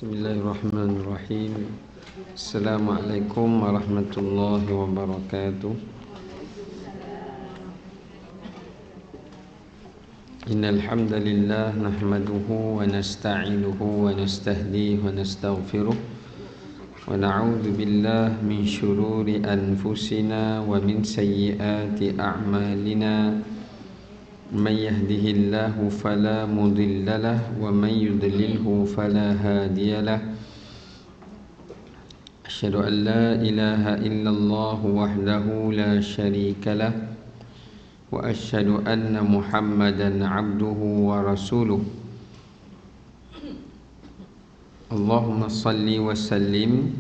Bismillahirrahmanirrahim. Assalamualaikum warahmatullahi wabarakatuh. Innal hamdalillah nahmaduhu wa nasta'inuhu wa nastahdihi wa nastaghfiruh wa na'udzu billahi min shururi anfusina wa min sayyiati a'malina. Man yahdihillahu fala mudilla lahu wa man yudlilhu fala hadiya lahu. Asyhadu an la ilaha illallah wahdahu la syarika lahu wa asyhadu anna Muhammadan abduhu wa rasuluh. Allahumma salli wa sallim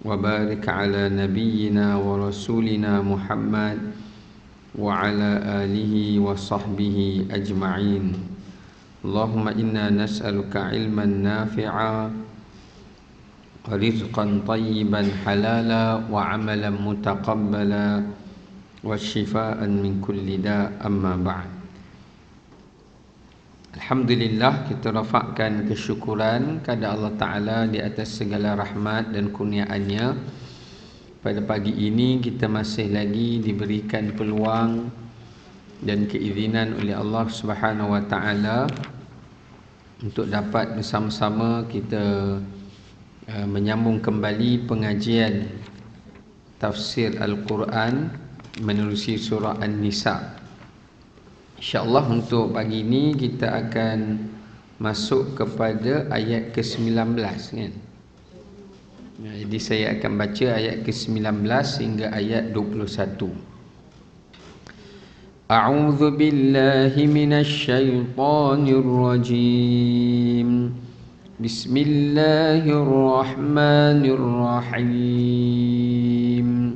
wa barik ala nabiyyina wa rasulina Muhammad wa ala alihi wa sahbihi ajma'in. Allahumma inna nas'aluka ilman nafi'a wa rizqan tayyiban halala wa amalan mutaqabbala wa shifaan min kulli da', amma ba'd. Alhamdulillah, kita rafakkan kesyukuran kepada Allah Ta'ala di atas segala rahmat dan kurniaannya. Pada pagi ini kita masih lagi diberikan peluang dan keizinan oleh Allah Subhanahu wa Ta'ala untuk dapat bersama-sama kita menyambung kembali pengajian tafsir Al-Quran menerusi surah An-Nisa. InsyaAllah untuk pagi ini kita akan masuk kepada ayat ke-19 kan? Jadi saya akan baca ayat ke-19 hingga ayat 21. A'udzu billahi minasy syaithanir rajim. Bismillahirrahmanirrahim.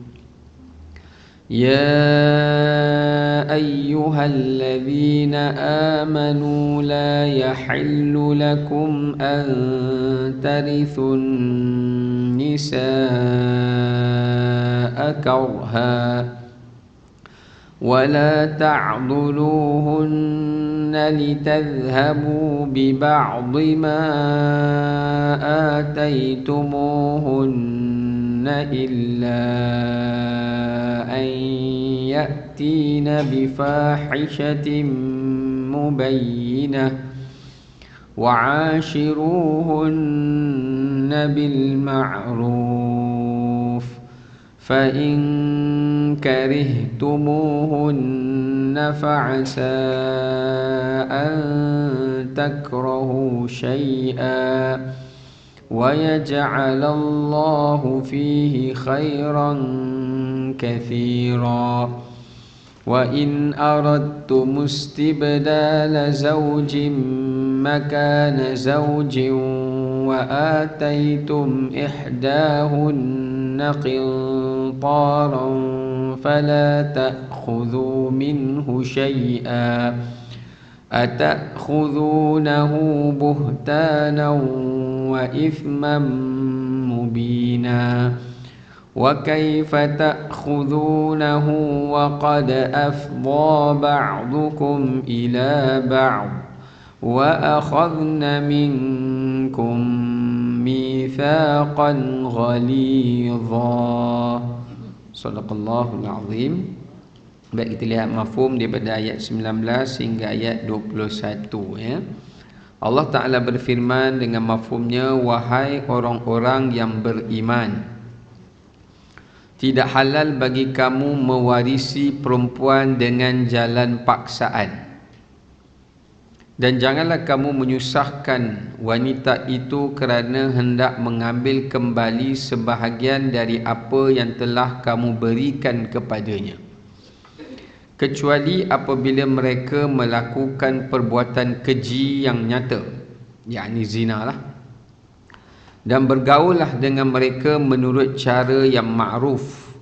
Ya ayyuhalladzina amanu la yahillu lakum an tarithun nisaa karha wa la ta'dhuluhunna litadhhabu bi ba'dhi ma ataytumuhunna illa an ya'tina bi fahishatin mubayyinah وعاشروهن بالمعروف فإن كرهتموهن فعسى أن تكرهوا شيئا ويجعل الله فيه خيرا كثيرا وإن أردتم استبدال زوج مكان زوج وآتيتم إحداهن قنطارا فلا تأخذوا منه شيئا أتأخذونه بهتانا وإثما مبينا وكيف تأخذونه وقد أفضى بعضكم إلى بعض وأخذن منكم ميثاقا غليظا. Sadaqallahul azim. Baik, kita lihat mafhum daripada ayat 19 hingga ayat 21 ya. Allah Ta'ala berfirman dengan mafhumnya, wahai orang-orang yang beriman, tidak halal bagi kamu mewarisi perempuan dengan jalan paksaan. Dan janganlah kamu menyusahkan wanita itu kerana hendak mengambil kembali sebahagian dari apa yang telah kamu berikan kepadanya, kecuali apabila mereka melakukan perbuatan keji yang nyata, yakni zina lah. Dan bergaullah dengan mereka menurut cara yang ma'ruf.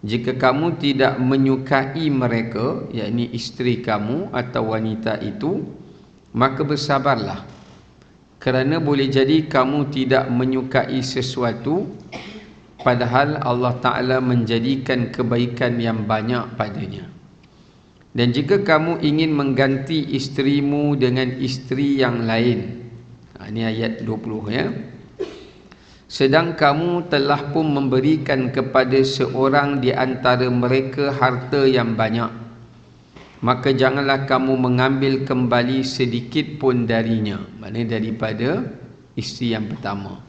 Jika kamu tidak menyukai mereka, yakni isteri kamu atau wanita itu, maka bersabarlah, kerana boleh jadi kamu tidak menyukai sesuatu padahal Allah Ta'ala menjadikan kebaikan yang banyak padanya. Dan jika kamu ingin mengganti isterimu dengan isteri yang lain, ini ayat 20 ya, sedang kamu telah pun memberikan kepada seorang di antara mereka harta yang banyak, maka janganlah kamu mengambil kembali sedikit pun darinya, maknanya daripada isteri yang pertama.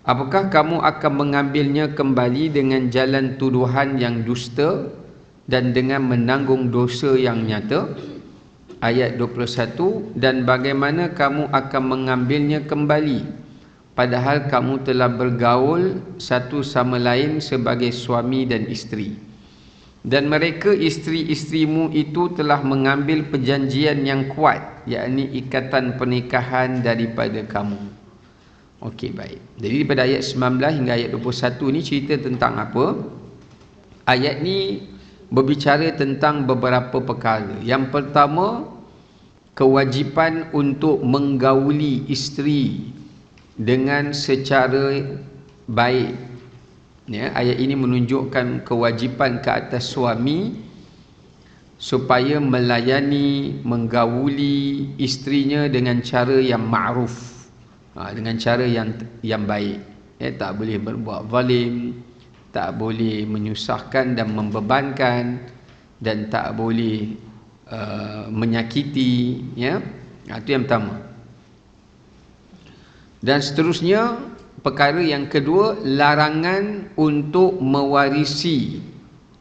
Apakah kamu akan mengambilnya kembali dengan jalan tuduhan yang dusta dan dengan menanggung dosa yang nyata? Ayat 21, dan bagaimana kamu akan mengambilnya kembali padahal kamu telah bergaul satu sama lain sebagai suami dan isteri, dan mereka isteri-isterimu itu telah mengambil perjanjian yang kuat, yakni ikatan pernikahan daripada kamu. Okey, baik. Jadi pada ayat 19 hingga ayat 21 ni cerita tentang apa? Ayat ni berbicara tentang beberapa perkara. Yang pertama, kewajipan untuk menggauli isteri dengan secara baik. Ya, ayat ini menunjukkan kewajipan ke atas suami supaya melayani, menggauli isterinya dengan cara yang ma'ruf, dengan cara yang baik. Tak boleh berbuat zalim, tak boleh menyusahkan dan membebankan, dan tak boleh menyakiti, ya. Itu yang pertama. Dan seterusnya, perkara yang kedua, larangan untuk mewarisi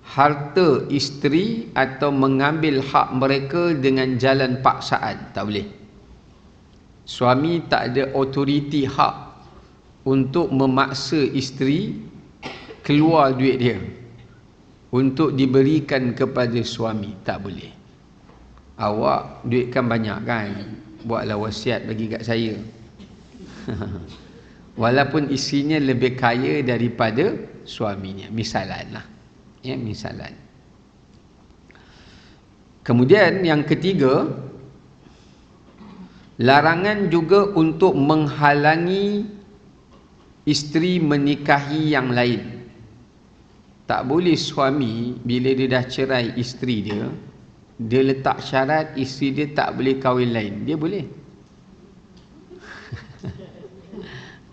harta isteri atau mengambil hak mereka dengan jalan paksaan. Tak boleh. Suami tak ada otoriti hak untuk memaksa isteri keluar duit dia untuk diberikan kepada suami. Tak boleh. Awak duit kan banyak kan, buatlah wasiat bagi kat saya. Walaupun isinya lebih kaya daripada suaminya, misalan lah, ya, misalan. Kemudian yang ketiga, larangan juga untuk menghalangi isteri menikahi yang lain. Tak boleh suami bila dia dah cerai isteri dia, dia letak syarat isteri dia tak boleh kahwin lain. Dia boleh.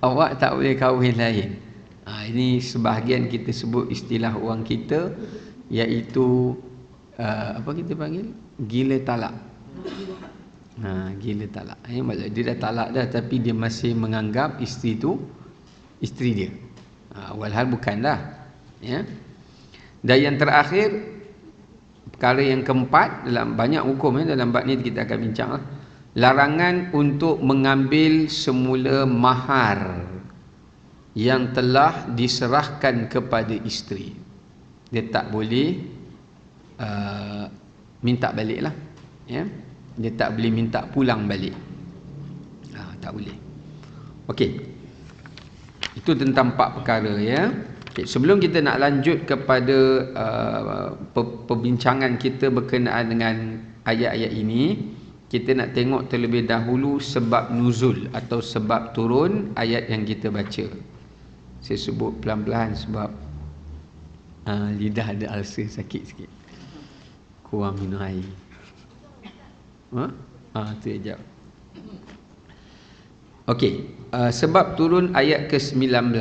Awak tak boleh kahwin lain. Ini sebahagian kita sebut istilah orang kita, iaitu apa kita panggil? Gila talak. Gila talak. Dia dah talak dah, tapi dia masih menganggap isteri tu isteri dia. Walhal bukanlah. Ya. Dan yang terakhir, perkara yang keempat, dalam banyak hukum, dalam bab ni kita akan bincang lah. Larangan untuk mengambil semula mahar yang telah diserahkan kepada isteri. Dia tak boleh minta balik lah, ya? Dia tak boleh minta pulang balik. Tak boleh. Okey, itu tentang 4 perkara, ya. Okay, sebelum kita nak lanjut kepada perbincangan kita berkenaan dengan ayat-ayat ini, kita nak tengok terlebih dahulu sebab nuzul atau sebab turun ayat yang kita baca. Saya sebut pelan-pelan sebab lidah ada ulcer, sakit sikit. Kurang minum air. Tu sekejap. Okey, sebab turun ayat ke-19.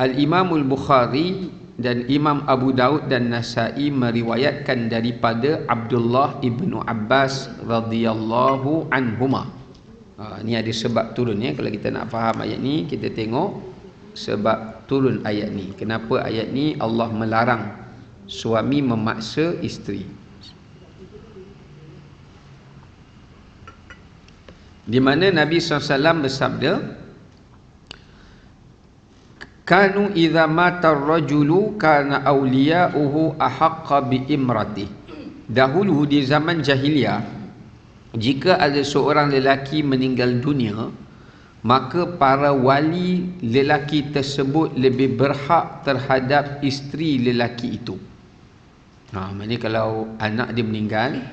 Al-Imamul Bukhari dan Imam Abu Daud dan Nasai meriwayatkan daripada Abdullah ibnu Abbas radhiyallahu anhuma. Ni ada sebab turun, ya. Kalau kita nak faham ayat ni, kita tengok sebab turun ayat ni. Kenapa ayat ni Allah melarang suami memaksa isteri? Di mana Nabi SAW bersabda, kanu idza mata ar-rajulu kana awliya'uhu ahaqqa bi imratih. Dahulu di zaman jahiliah, jika ada seorang lelaki meninggal dunia, maka para wali lelaki tersebut lebih berhak terhadap isteri lelaki itu. Maksudnya kalau anak dia meninggal,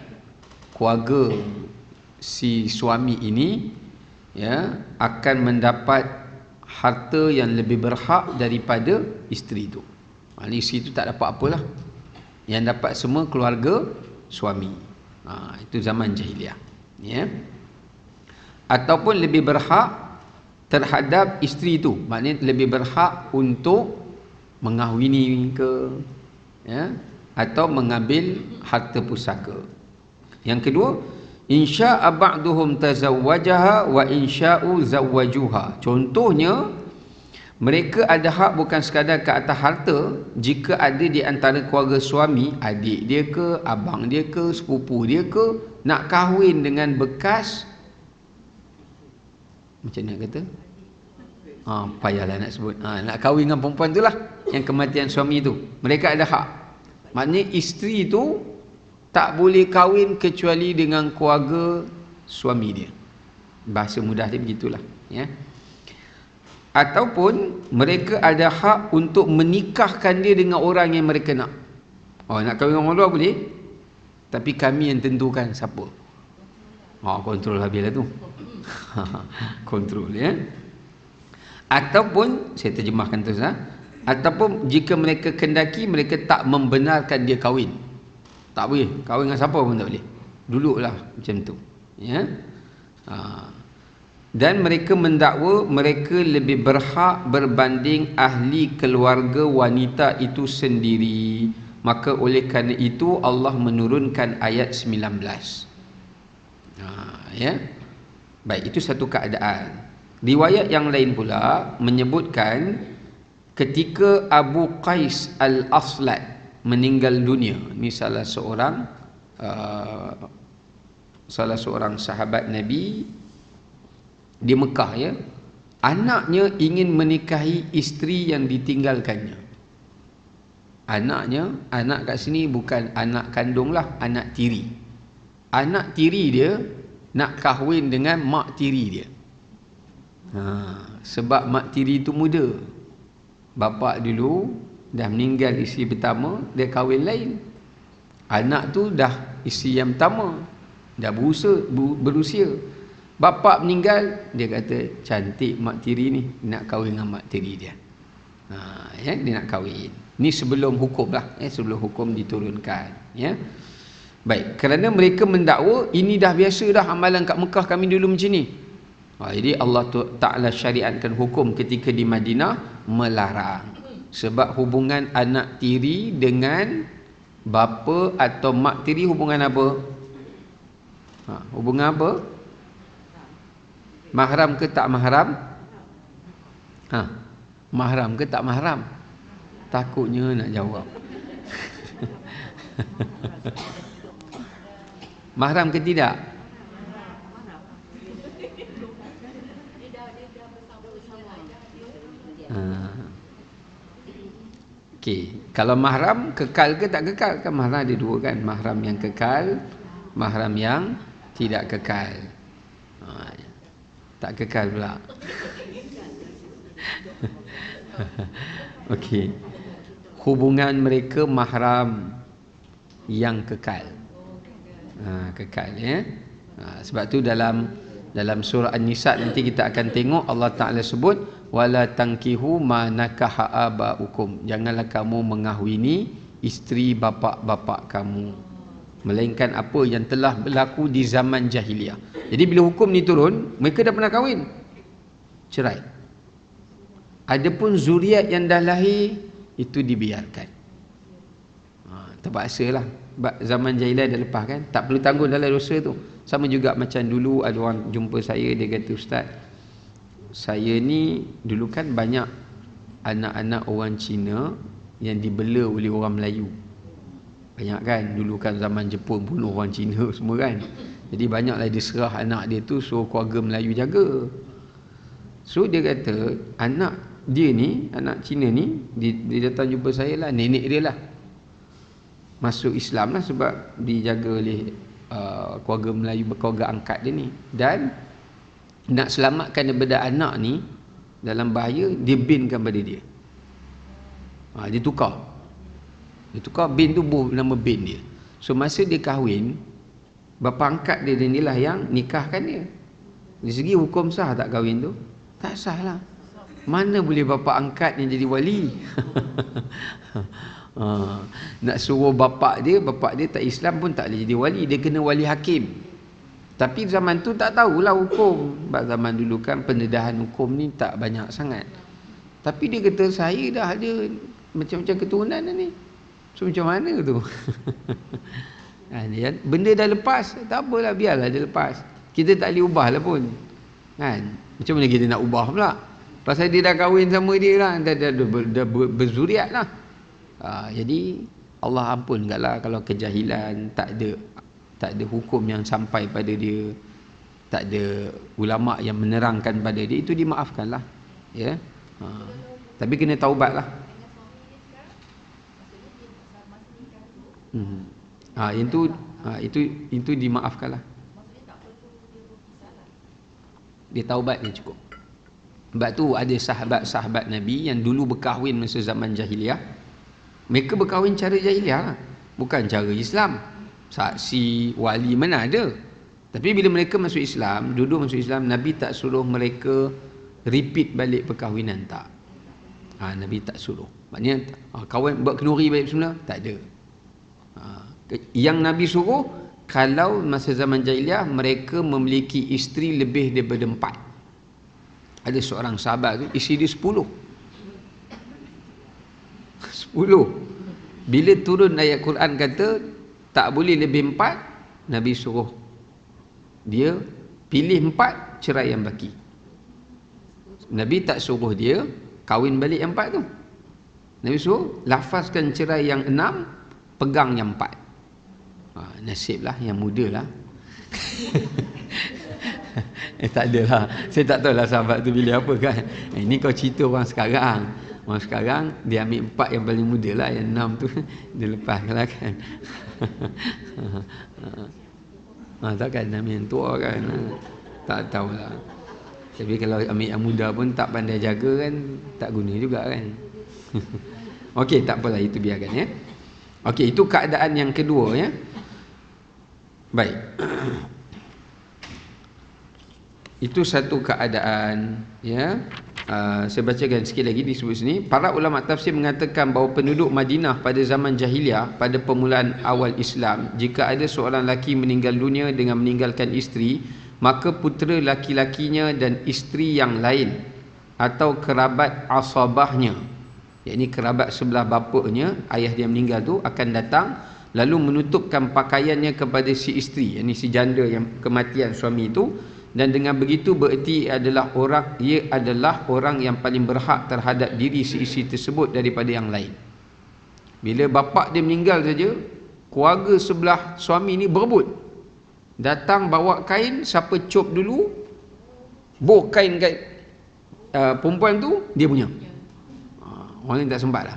keluarga si suami ini, ya, akan mendapat harta yang lebih berhak daripada isteri itu. Isteri itu tak dapat apalah. Yang dapat semua keluarga suami. Itu zaman jahiliah, ya. Ataupun lebih berhak terhadap isteri itu, maknanya lebih berhak untuk mengahwini ke, ya, atau mengambil harta pusaka. Yang kedua, insya'a ba'duhum tazawwajaha wa insya'u zawwajuha. Contohnya, mereka ada hak bukan sekadar ke atas harta jika ada di antara keluarga suami, adik dia ke, abang dia ke, sepupu dia ke, nak kahwin dengan bekas, macam mana kata? Payahlah nak sebut. Nak kahwin dengan perempuan tu lah, yang kematian suami tu. Mereka ada hak. Maknanya isteri tu tak boleh kahwin kecuali dengan keluarga suami dia. Bahasa mudah dia begitulah, ya. Ataupun mereka ada hak untuk menikahkan dia dengan orang yang mereka nak. Nak kahwin dengan orang luar boleh, tapi kami yang tentukan siapa. Kontrol habislah tu. Kontrol, ya. Ataupun saya terjemahkan terus, ataupun jika mereka kendaki, mereka tak membenarkan dia kahwin. Tak boleh kahwin dengan siapa pun tak boleh. Duduklah macam tu, ya. Dan mereka mendakwa mereka lebih berhak berbanding ahli keluarga wanita itu sendiri. Maka oleh kerana itu Allah menurunkan ayat 19. Ya. Baik, itu satu keadaan. Riwayat yang lain pula menyebutkan ketika Abu Qais Al-Aslat meninggal dunia. Ini salah seorang sahabat Nabi di Mekah, ya. Anaknya ingin menikahi isteri yang ditinggalkannya. Anak kat sini bukan anak kandung lah, anak tiri. Anak tiri dia nak kahwin dengan mak tiri dia. Sebab mak tiri tu muda. Bapa dulu dah meninggal isteri pertama, dia kahwin lain. Anak tu dah isteri yang pertama, dah berusia. Bapa meninggal, dia kata cantik mak tiri ni, nak kahwin dengan mak tiri dia. Ya, dia nak kahwin. Ni sebelum hukum lah, sebelum hukum diturunkan, ya. Baik, kerana mereka mendakwa ini dah biasa dah amalan kat Mekah kami dulu macam ni. Jadi Allah Ta'ala syariatkan hukum ketika di Madinah melarang. Sebab hubungan anak tiri dengan bapa atau mak tiri hubungan apa? Hubungan apa? Mahram ke tak mahram? Mahram ke tak mahram? Takutnya nak jawab. Mahram ke tidak? Okey, kalau mahram kekal ke tak kekal? Kan mahram ada dua kan, mahram yang kekal, mahram yang tidak kekal. Tak kekal pula. Okey. Hubungan mereka mahram yang kekal. Kekal, ya. Sebab tu dalam surah An-Nisa nanti kita akan tengok Allah Ta'ala sebut wala tankihu ma nakaha abaukum. Janganlah kamu mengahwini isteri bapa-bapa kamu, melainkan apa yang telah berlaku di zaman jahiliah. Jadi bila hukum ni turun, mereka dah pernah kahwin, cerai. Adapun zuriat yang dah lahir itu dibiarkan. Terpaksalah. Zaman jahiliah dah lepas kan, tak perlu tanggung dalam dosa tu. Sama juga macam dulu ada orang jumpa saya, dia kata, Ustaz, saya ni dulu kan banyak anak-anak orang Cina yang dibela oleh orang Melayu. Banyak kan, dulu kan zaman Jepun bunuh orang Cina semua kan. Jadi banyaklah dia serah anak dia tu suruh keluarga Melayu jaga. So dia kata anak dia ni, anak Cina ni, dia datang jumpa saya lah, nenek dia lah masuk Islam lah sebab dijaga oleh keluarga Melayu, keluarga angkat dia ni. Dan nak selamatkan daripada anak ni dalam bahaya, dia binkan pada dia. Dia tukar bin tu nama bin dia. So masa dia kahwin, bapa angkat dia ni lah yang nikahkan dia. Dari segi hukum sah tak kahwin tu? Tak sah lah. Mana boleh bapa angkat yang jadi wali? Nak suruh bapak dia tak Islam pun tak boleh jadi wali. Dia kena wali hakim. Tapi zaman tu tak tahulah hukum. Sebab zaman dulu kan pendedahan hukum ni tak banyak sangat. Tapi dia kata saya dah ada macam-macam keturunan ni. So macam mana tu? Benda dah lepas, tak apalah, biarlah dia lepas. Kita tak boleh ubah lah pun. Kan? Macam mana kita nak ubah pula? Pasal dia dah kahwin sama dia lah, dah berzuriat lah. Jadi Allah ampunkanlah kalau kejahilan, tak ada hukum yang sampai pada dia, tak ada ulama yang menerangkan pada dia, itu dimaafkanlah. Ya. Tapi kena taubatlah. Itu dimaafkanlah. Dia taubat dia cukup. Sebab tu ada sahabat-sahabat Nabi yang dulu berkahwin masa zaman jahiliah. Mereka berkahwin cara jahiliah lah, bukan cara Islam. Saksi, wali mana ada. Tapi bila mereka masuk Islam, duduk masuk Islam, Nabi tak suruh mereka repeat balik perkahwinan, tak. Nabi tak suruh. Maknanya kawan buat kenduri balik semula, tak ada. Yang Nabi suruh, kalau masa zaman jahiliah mereka memiliki isteri lebih daripada 4. Ada seorang sahabat tu, isteri dia 10. Bila turun ayat Quran kata tak boleh lebih 4, Nabi suruh dia pilih 4, cerai yang baki. Nabi tak suruh dia kahwin balik yang 4 tu. Nabi suruh lafazkan cerai yang 6, pegang yang 4. Nasiblah yang muda lah. Tak adalah, saya tak tahu lah sahabat tu pilih apa kan. Ini kau cerita orang sekarang. Orang sekarang dia ambil 4 yang paling muda lah, yang 6 tu dia lepaskan lah kan. Takkan ambil yang tua kan. Tak tahulah. Tapi kalau ambil yang muda pun tak pandai jaga kan, tak guna juga kan. Okey, tak apalah, itu biarkan ya. Okey, itu keadaan yang kedua ya. Baik. Itu satu keadaan ya. Saya bacakan sikit lagi disebut sini. Para ulama tafsir mengatakan bahawa penduduk Madinah pada zaman jahiliah, pada permulaan awal Islam, jika ada seorang lelaki meninggal dunia dengan meninggalkan isteri, maka putera laki-lakinya dan isteri yang lain atau kerabat asabahnya, yakni kerabat sebelah bapanya, ayah dia meninggal tu, akan datang lalu menutupkan pakaiannya kepada si isteri, yakni si janda yang kematian suami itu. Dan dengan begitu bererti ia adalah orang yang paling berhak terhadap diri si isteri tersebut daripada yang lain. Bila bapak dia meninggal saja, keluarga sebelah suami ni berebut. Datang bawa kain, siapa cop dulu, boh kain kat perempuan tu, dia punya. Orang lain tak sempat lah.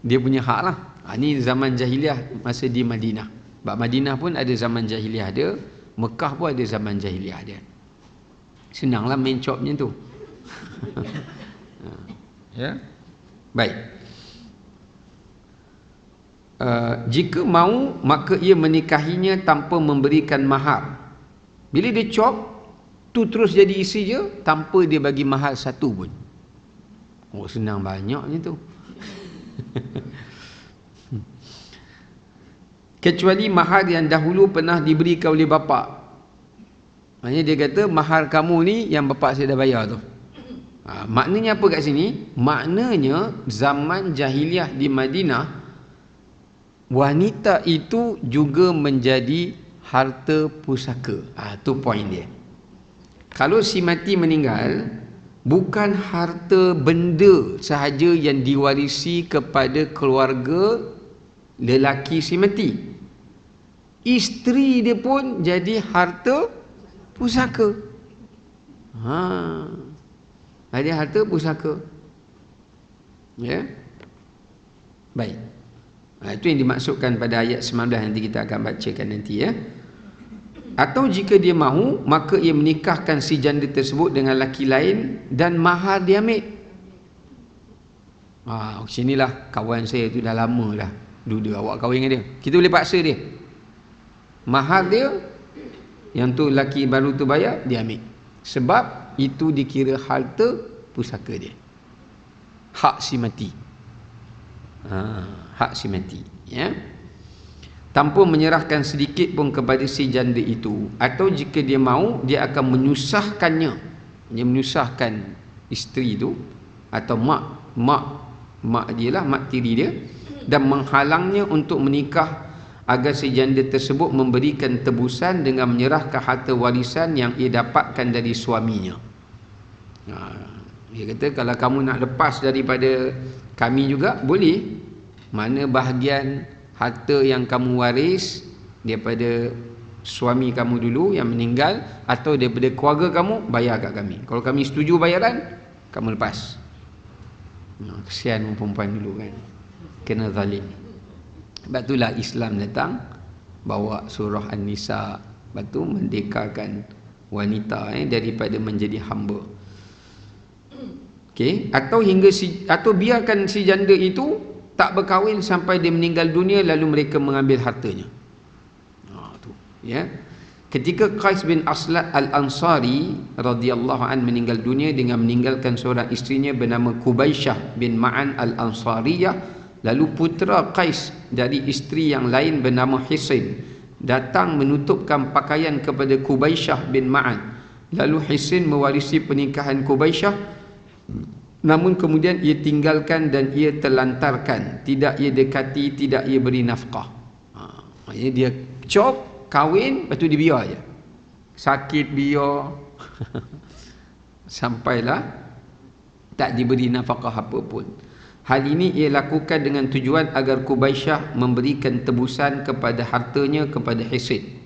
Dia punya hak lah. Ni zaman jahiliah masa di Madinah. Sebab Madinah pun ada zaman jahiliah dia, Mekah pun ada zaman jahiliah dia. Senanglah main copnya tu. Ya. Baik. Jika mahu, maka ia menikahinya tanpa memberikan mahar. Bila dia cop tu terus jadi isteri je tanpa dia bagi mahar satu pun. Senang banyaknya tu. Kecuali mahar yang dahulu pernah diberikan oleh bapa. Maknanya dia kata mahar kamu ni yang bapa saya dah bayar tu. Maknanya apa kat sini? Maknanya zaman jahiliah di Madinah, wanita itu juga menjadi harta pusaka. Tu poin dia. Kalau si mati meninggal, bukan harta benda sahaja yang diwarisi kepada keluarga lelaki si mati. Isteri dia pun jadi harta pusaka. Ada harta pusaka. Ya. Baik. Itu yang dimaksudkan pada ayat 19 nanti kita akan bacakan nanti ya. Atau jika dia mahu, maka ia menikahkan si janda tersebut dengan laki lain dan mahar dia ambil. Sinilah kawan saya tu dah lama dah duda awak kahwin dengan dia. Kita boleh paksa dia. Mahar dia yang tu laki baru tu bayar, dia ambil. Sebab itu dikira harta pusaka dia. Hak si mati. Hak si mati, ya. tanpa menyerahkan sedikit pun kepada si janda itu, atau jika dia mahu, dia akan menyusahkannya, dia menyusahkan isteri itu atau mak dia lah, mak tiri dia, dan menghalangnya untuk menikah, agar si janda tersebut memberikan tebusan dengan menyerahkan harta warisan yang ia dapatkan dari suaminya. Dia kata, kalau kamu nak lepas daripada kami juga boleh, mana bahagian harta yang kamu waris daripada suami kamu dulu yang meninggal, atau daripada keluarga kamu, bayar kat kami. Kalau kami setuju bayaran, kamu lepas. Kesian perempuan dulu kan, kena zalim. Sebab itulah Islam datang, bawa surah An-Nisa, lepas tu merdekakan wanita daripada menjadi hamba. Okey, atau biarkan si janda itu tak berkahwin sampai dia meninggal dunia, lalu mereka mengambil hartanya. Tu ya. Ketika Qais bin Aslat Al-Ansari radhiyallahu an meninggal dunia dengan meninggalkan seorang isterinya bernama Kubaisyah bin Ma'an Al-Ansariyah, lalu putera Qais dari isteri yang lain bernama Hisin datang menutupkan pakaian kepada Kubaisyah bin Ma'an. Lalu Hisin mewarisi pernikahan Kubaisyah, namun kemudian ia tinggalkan dan ia terlantarkan, tidak ia dekati, tidak ia beri nafkah. Maksudnya dia cop, kahwin, lepas tu dia biar je, sakit biar sampailah tak diberi nafkah apa pun. Hal ini ia lakukan dengan tujuan agar Kubaisyah memberikan tebusan kepada hartanya kepada Hisin,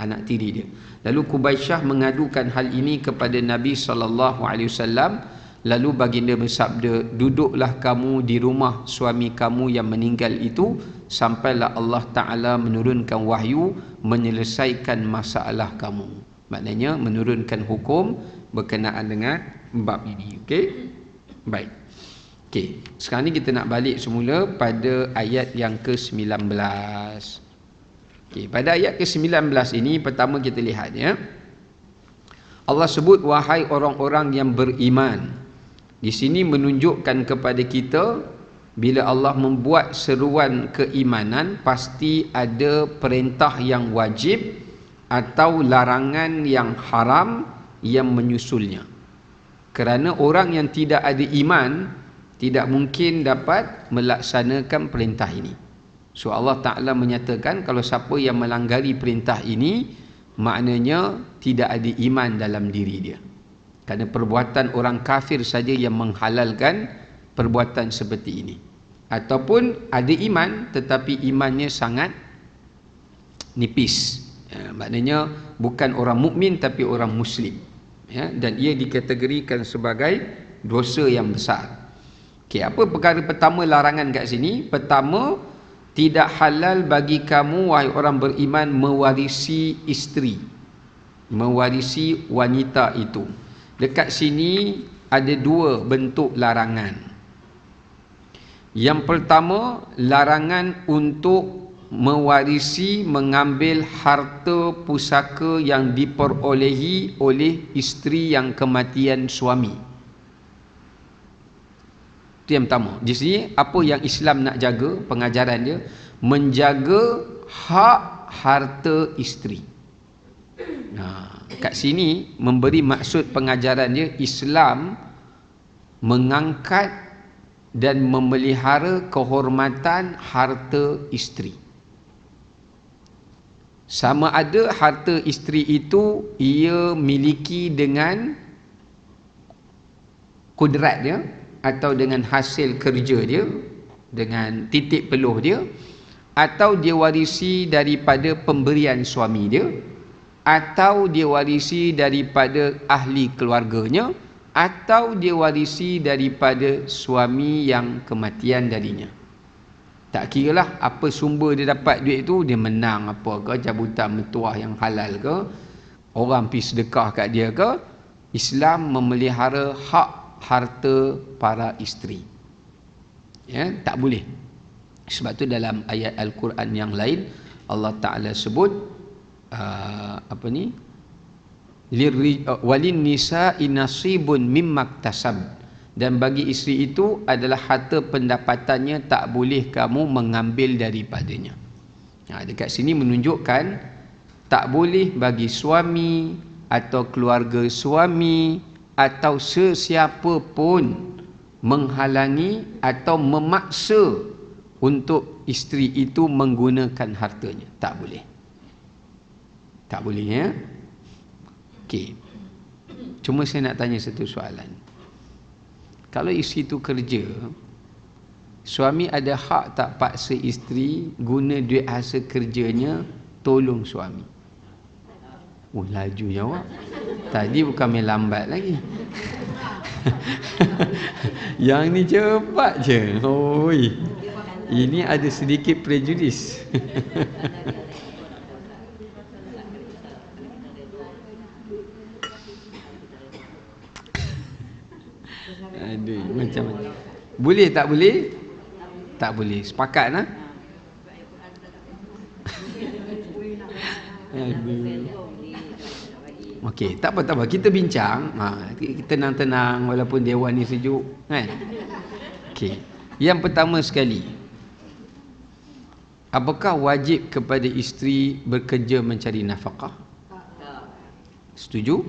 anak tiri dia. Lalu Kubaisyah mengadukan hal ini kepada Nabi SAW. Lalu baginda bersabda, duduklah kamu di rumah suami kamu yang meninggal itu sampailah Allah Ta'ala menurunkan wahyu menyelesaikan masalah kamu. Maknanya menurunkan hukum berkenaan dengan bab ini. Okey? Baik. Okey, sekarang ni kita nak balik semula pada ayat yang ke-19. Okey, pada ayat ke-19 ini pertama kita lihat ya. Allah sebut wahai orang-orang yang beriman. Di sini menunjukkan kepada kita bila Allah membuat seruan keimanan, pasti ada perintah yang wajib atau larangan yang haram yang menyusulnya. Kerana orang yang tidak ada iman tidak mungkin dapat melaksanakan perintah ini. So Allah Ta'ala menyatakan kalau siapa yang melanggari perintah ini, maknanya tidak ada iman dalam diri dia. Kerana perbuatan orang kafir saja yang menghalalkan perbuatan seperti ini. Ataupun ada iman tetapi imannya sangat nipis. Maknanya bukan orang mukmin tapi orang muslim. Dan ia dikategorikan sebagai dosa yang besar. Okey, apa perkara pertama larangan kat sini? Pertama, tidak halal bagi kamu wahai orang beriman mewarisi isteri, mewarisi wanita itu. Dekat sini ada dua bentuk larangan. Yang pertama, larangan untuk mewarisi, mengambil harta pusaka yang diperolehi oleh isteri yang kematian suami. Itu yang pertama. Di sini apa yang Islam nak jaga, pengajaran dia, menjaga hak harta isteri. Kat sini memberi maksud pengajaran dia, Islam mengangkat dan memelihara kehormatan harta isteri. Sama ada harta isteri itu ia miliki dengan kudrat dia, atau dengan hasil kerja dia, dengan titik peluh dia, atau dia warisi daripada pemberian suami dia, atau dia warisi daripada ahli keluarganya, atau dia warisi daripada suami yang kematian darinya. Tak kiralah apa sumber dia dapat duit tu, dia menang apa ke, cabutan metuah yang halal ke, orang pergi sedekah kat dia ke, Islam memelihara hak harta para isteri. Ya, tak boleh. Sebab tu dalam ayat Al-Quran yang lain Allah Ta'ala sebut walin nisa'i nasibun mimmaktasab, dan bagi isteri itu adalah harta pendapatannya, tak boleh kamu mengambil daripadanya. Dekat sini menunjukkan tak boleh bagi suami atau keluarga suami atau sesiapa pun menghalangi atau memaksa untuk isteri itu menggunakan hartanya. Tak boleh. Tak boleh, ya. Okey. Cuma saya nak tanya satu soalan. Kalau isteri itu kerja, suami ada hak tak paksa isteri guna duit hasil kerjanya tolong suami? Oh, laju jawab. Tadi bukan main lambat lagi. Yang ni cepat je. Oi. Ini ada sedikit prejudis. Aduh, macam mana? Boleh tak boleh? Tak boleh. Sepakat lah. Okey, tak apa. Kita bincang. Kita tenang-tenang walaupun dewan ni sejuk, kan? Okey. Yang pertama sekali, apakah wajib kepada isteri bekerja mencari nafkah? Setuju?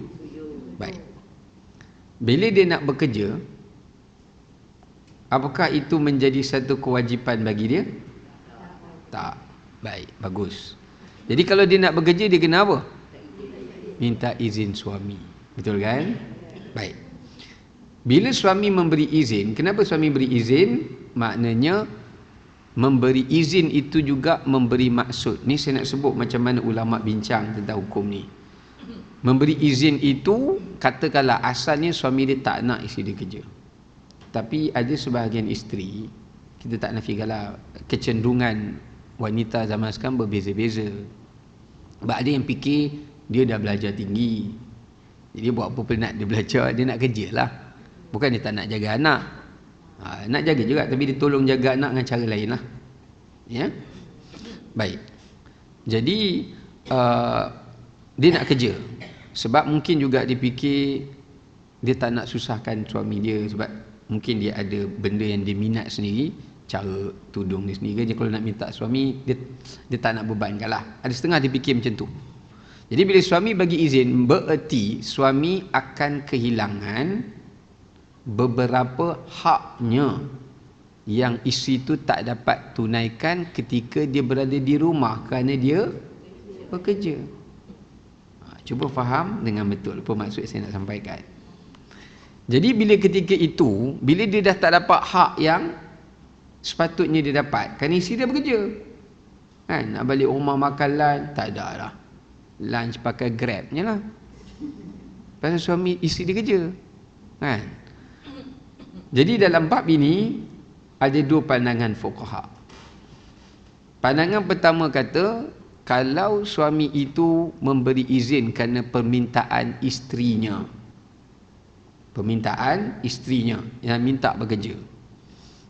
Baik. Bila dia nak bekerja, apakah itu menjadi satu kewajipan bagi dia? Tak. Baik, bagus. Jadi kalau dia nak bekerja, dia kena apa? Minta izin suami. Betul kan? Baik. Bila suami memberi izin, kenapa suami beri izin? Maknanya memberi izin itu juga memberi maksud. Ni saya nak sebut macam mana ulama bincang tentang hukum ni. Memberi izin itu, katakanlah asalnya suami dia tak nak isteri dia kerja. Tapi ada sebahagian isteri, kita tak nafikanlah, kecenderungan wanita zaman sekarang berbeza-beza. Sebab ada yang fikir dia dah belajar tinggi, jadi buat apa pula nak dia belajar, dia nak kerja lah. Bukan dia tak nak jaga anak, nak jaga juga, tapi dia tolong jaga anak dengan cara lain lah. Ya? Baik. Jadi dia nak kerja sebab mungkin juga dia fikir dia tak nak susahkan suami dia, sebab mungkin dia ada benda yang dia minat sendiri, cara tudung dia sendiri. Jadi kalau nak minta suami, dia tak nak bebankan lah. Ada setengah dia fikir macam tu. Jadi bila suami bagi izin, bererti suami akan kehilangan beberapa haknya yang isteri itu tak dapat tunaikan ketika dia berada di rumah kerana dia bekerja. Cuba faham dengan betul apa maksud saya nak sampaikan. Jadi bila ketika itu, bila dia dah tak dapat hak yang sepatutnya dia dapat, kerana isteri dia bekerja, kan, nak balik rumah makan lunch, tak ada lah, lunch pakai Grab je lah, pasal suami isteri dia kerja, kan. Jadi dalam bab ini ada dua pandangan fuqaha. Pandangan pertama kata, kalau suami itu memberi izin kerana permintaan isterinya yang minta bekerja,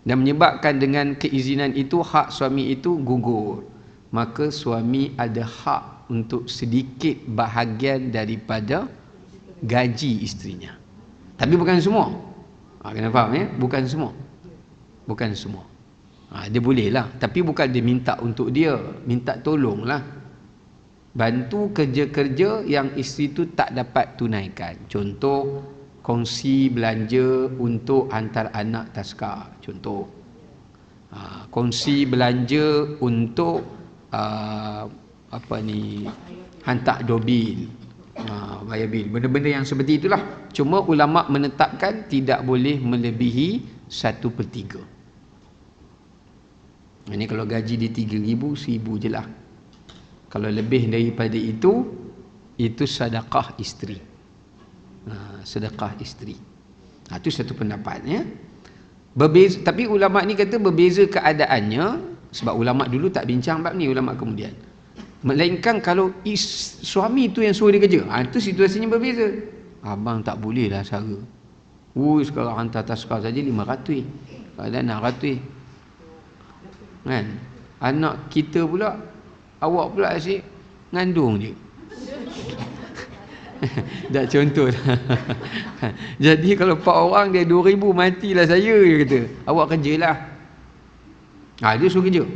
dan menyebabkan dengan keizinan itu hak suami itu gugur, maka suami ada hak untuk sedikit bahagian daripada gaji isterinya. Tapi bukan semua. Kena faham, ya? Bukan semua. Dia boleh lah, tapi bukan dia minta untuk dia, minta tolong lah, bantu kerja-kerja yang isteri tu tak dapat tunaikan. Contoh, kongsi belanja untuk hantar anak taska, contoh. Kongsi belanja untuk hantar dobil, bayar bil, benda-benda yang seperti itulah. Cuma ulama menetapkan tidak boleh melebihi 1/3. Ini kalau gaji dia 3,000, 1,000 je lah. Kalau lebih daripada itu sedekah isteri. Sedekah isteri. Itu satu pendapat, ya. Berbeza, tapi ulama ni kata berbeza keadaannya, sebab ulama dulu tak bincang bab ni, ulama kemudian. Melainkan kalau suami tu yang suruh dia kerja, itu situasinya berbeza. Abang tak boleh lah cara. Sekarang hantar taska saja 500, ada 600. Kan? Anak kita pula, awak pula asyik ngandung je. Dah contoh. Jadi kalau 4 orang dia 2,000, matilah saya, dia kata. Awak kerjalah. Dia suruh kerja.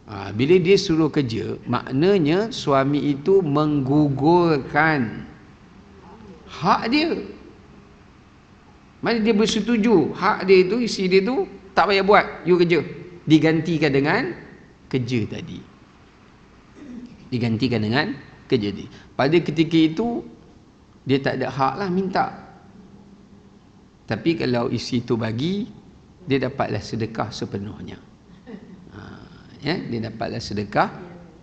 Bila dia suruh kerja, maknanya suami itu menggugurkan hak dia. Mana dia bersetuju hak dia itu, isteri dia tu tak payah buat, you kerja, digantikan dengan kerja tadi. Digantikan dengan kerja tadi. Pada ketika itu dia tak ada hak lah minta. Tapi kalau isteri tu bagi, dia dapatlah sedekah sepenuhnya. Ya, dia dapatlah sedekah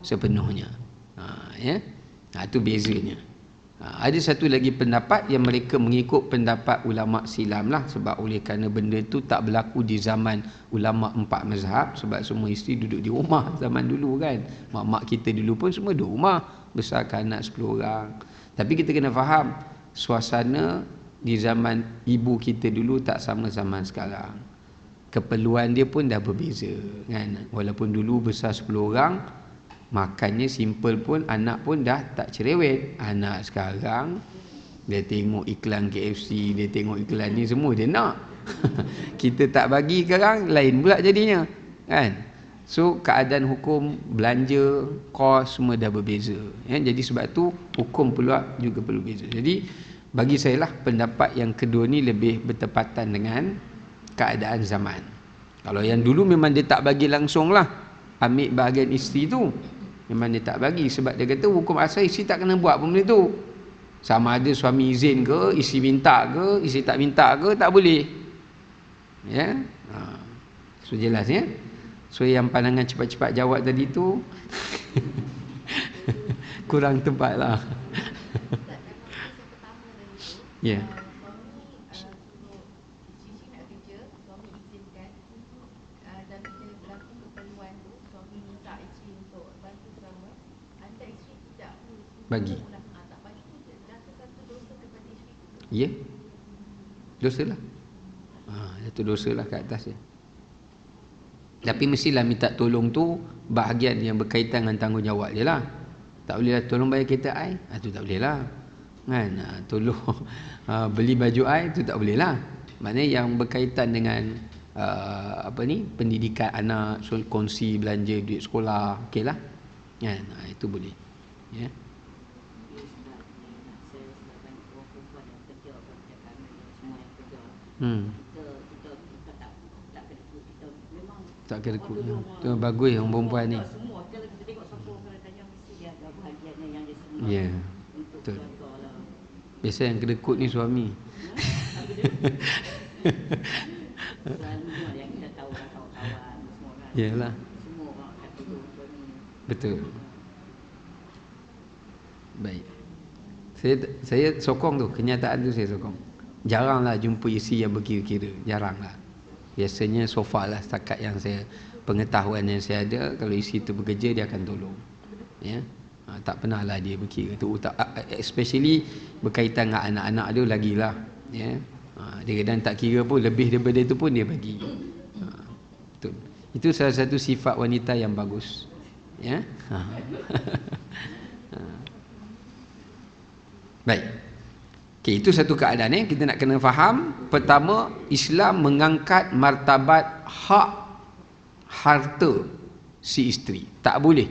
sepenuhnya. Ya. Itu bezanya. Ada satu lagi pendapat yang mereka mengikut pendapat ulama silam lah, sebab oleh kerana benda tu tak berlaku di zaman ulama 4 mazhab, sebab semua isteri duduk di rumah zaman dulu kan. Mak-mak kita dulu pun semua duduk rumah, besarkan anak 10 orang. Tapi kita kena faham, suasana di zaman ibu kita dulu tak sama zaman sekarang. Keperluan dia pun dah berbeza kan. Walaupun dulu besar 10 orang, makannya simple pun, anak pun dah tak cerewet. Anak sekarang dia tengok iklan KFC, dia tengok iklan ni, semua dia nak. Kita tak bagi sekarang, lain pula jadinya kan. So keadaan hukum, belanja, kos semua dah berbeza ya. Jadi sebab tu hukum pula juga perlu beza. Jadi bagi saya lah, pendapat yang kedua ni lebih bertepatan dengan keadaan zaman. Kalau yang dulu memang dia tak bagi langsung lah, ambil bahagian isteri tu, memang dia tak bagi. Sebab dia kata hukum asal isteri tak kena buat pun benda tu. Sama ada suami izin ke, isteri minta ke, isteri tak minta ke, tak boleh ya. So jelas ya. So yang pandangan cepat-cepat jawab tadi tu kurang tepat lah. Ya. Bagi. Ya. Dosa lah. Itu dosa lah kat atas dia. Tapi mestilah minta tolong tu bahagian yang berkaitan dengan tanggungjawab dia lah. Tak boleh lah tolong bayar kereta air, tu tak boleh lah kan. Tolong beli baju air, tu tak boleh lah. Maknanya yang berkaitan dengan pendidikan anak, kongsi belanja duit sekolah, okey lah kan. Itu boleh ya. Tak kena kut. Tu bagus yang perempuan ni. Ya. Betul. Biasa yang kena kut ni suami. Yalah. Betul. Baik. Saya sokong tu, kenyataan tu saya sokong. Jaranglah jumpa isteri yang berkira-kira, jaranglah. Biasanya so far lah setakat yang saya, pengetahuan yang saya ada, kalau isteri tu bekerja dia akan tolong. Ya. Tak pernah lah dia berkira tu, especially berkaitan dengan anak-anak dia lagilah ya. Dia kadang tak kira pun, lebih daripada itu pun dia bagi. Betul. Itu salah satu sifat wanita yang bagus ya. Baik. Okey, itu satu keadaan kita nak kena faham. Pertama, Islam mengangkat martabat hak harta si isteri. Tak boleh.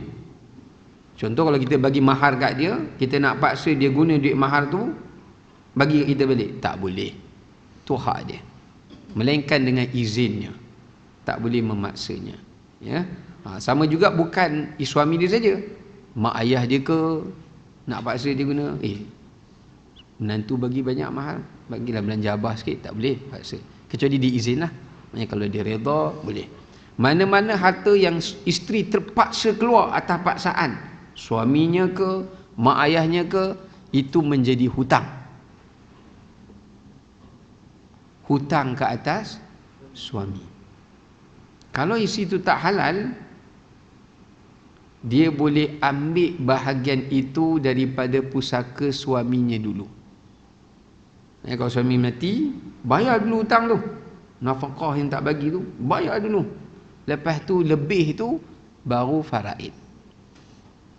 Contoh kalau kita bagi mahar kat dia, kita nak paksa dia guna duit mahar tu bagi kita balik, tak boleh. Tu hak dia. Melainkan dengan izinnya. Tak boleh memaksanya. Ya. Sama juga bukan suami dia saja. Mak ayah dia ke nak paksa dia guna, menantu bagi banyak mahal, bagilah belanja abah sikit, tak boleh paksa. Kecuali diizin lah. Maksudnya kalau dia redha, boleh. Mana-mana harta yang isteri terpaksa keluar atas paksaan, suaminya ke, mak ayahnya ke, itu menjadi hutang. Hutang ke atas suami. Kalau isteri itu tak halal, dia boleh ambil bahagian itu daripada pusaka suaminya dulu. Kalau suami mati, bayar dulu hutang tu. Nafkah yang tak bagi tu, bayar dulu. Lepas tu lebih tu baru faraid.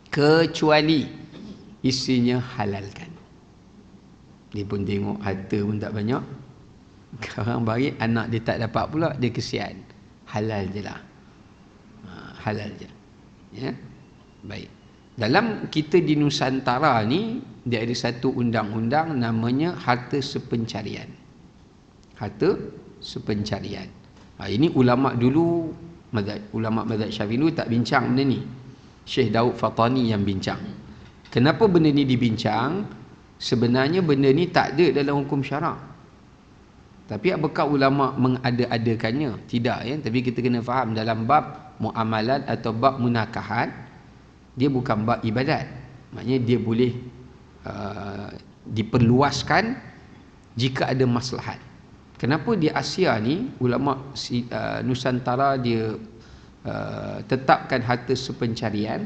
Kecuali isinya halalkan. Dia pun tengok harta pun tak banyak, sekarang bagi anak dia tak dapat pula, dia kesian. Halal je lah. Halal je. Ya. Baik. Dalam kita di Nusantara ni dia ada satu undang-undang namanya harta sepencarian. Harta sepencarian. Ini ulama dulu, ulama mazhab Syafi'i dulu tak bincang benda ni. Syekh Daud Fatani yang bincang. Kenapa benda ni dibincang? Sebenarnya benda ni tak ada dalam hukum syarak. Tapi apakah ulama mengada-adakannya? Tidak ya, tapi kita kena faham dalam bab muamalat atau bab munakahat, dia bukan bab ibadat. Maknanya dia boleh diperluaskan jika ada maslahat. Kenapa di Asia ni ulama Nusantara dia tetapkan harta sepencarian?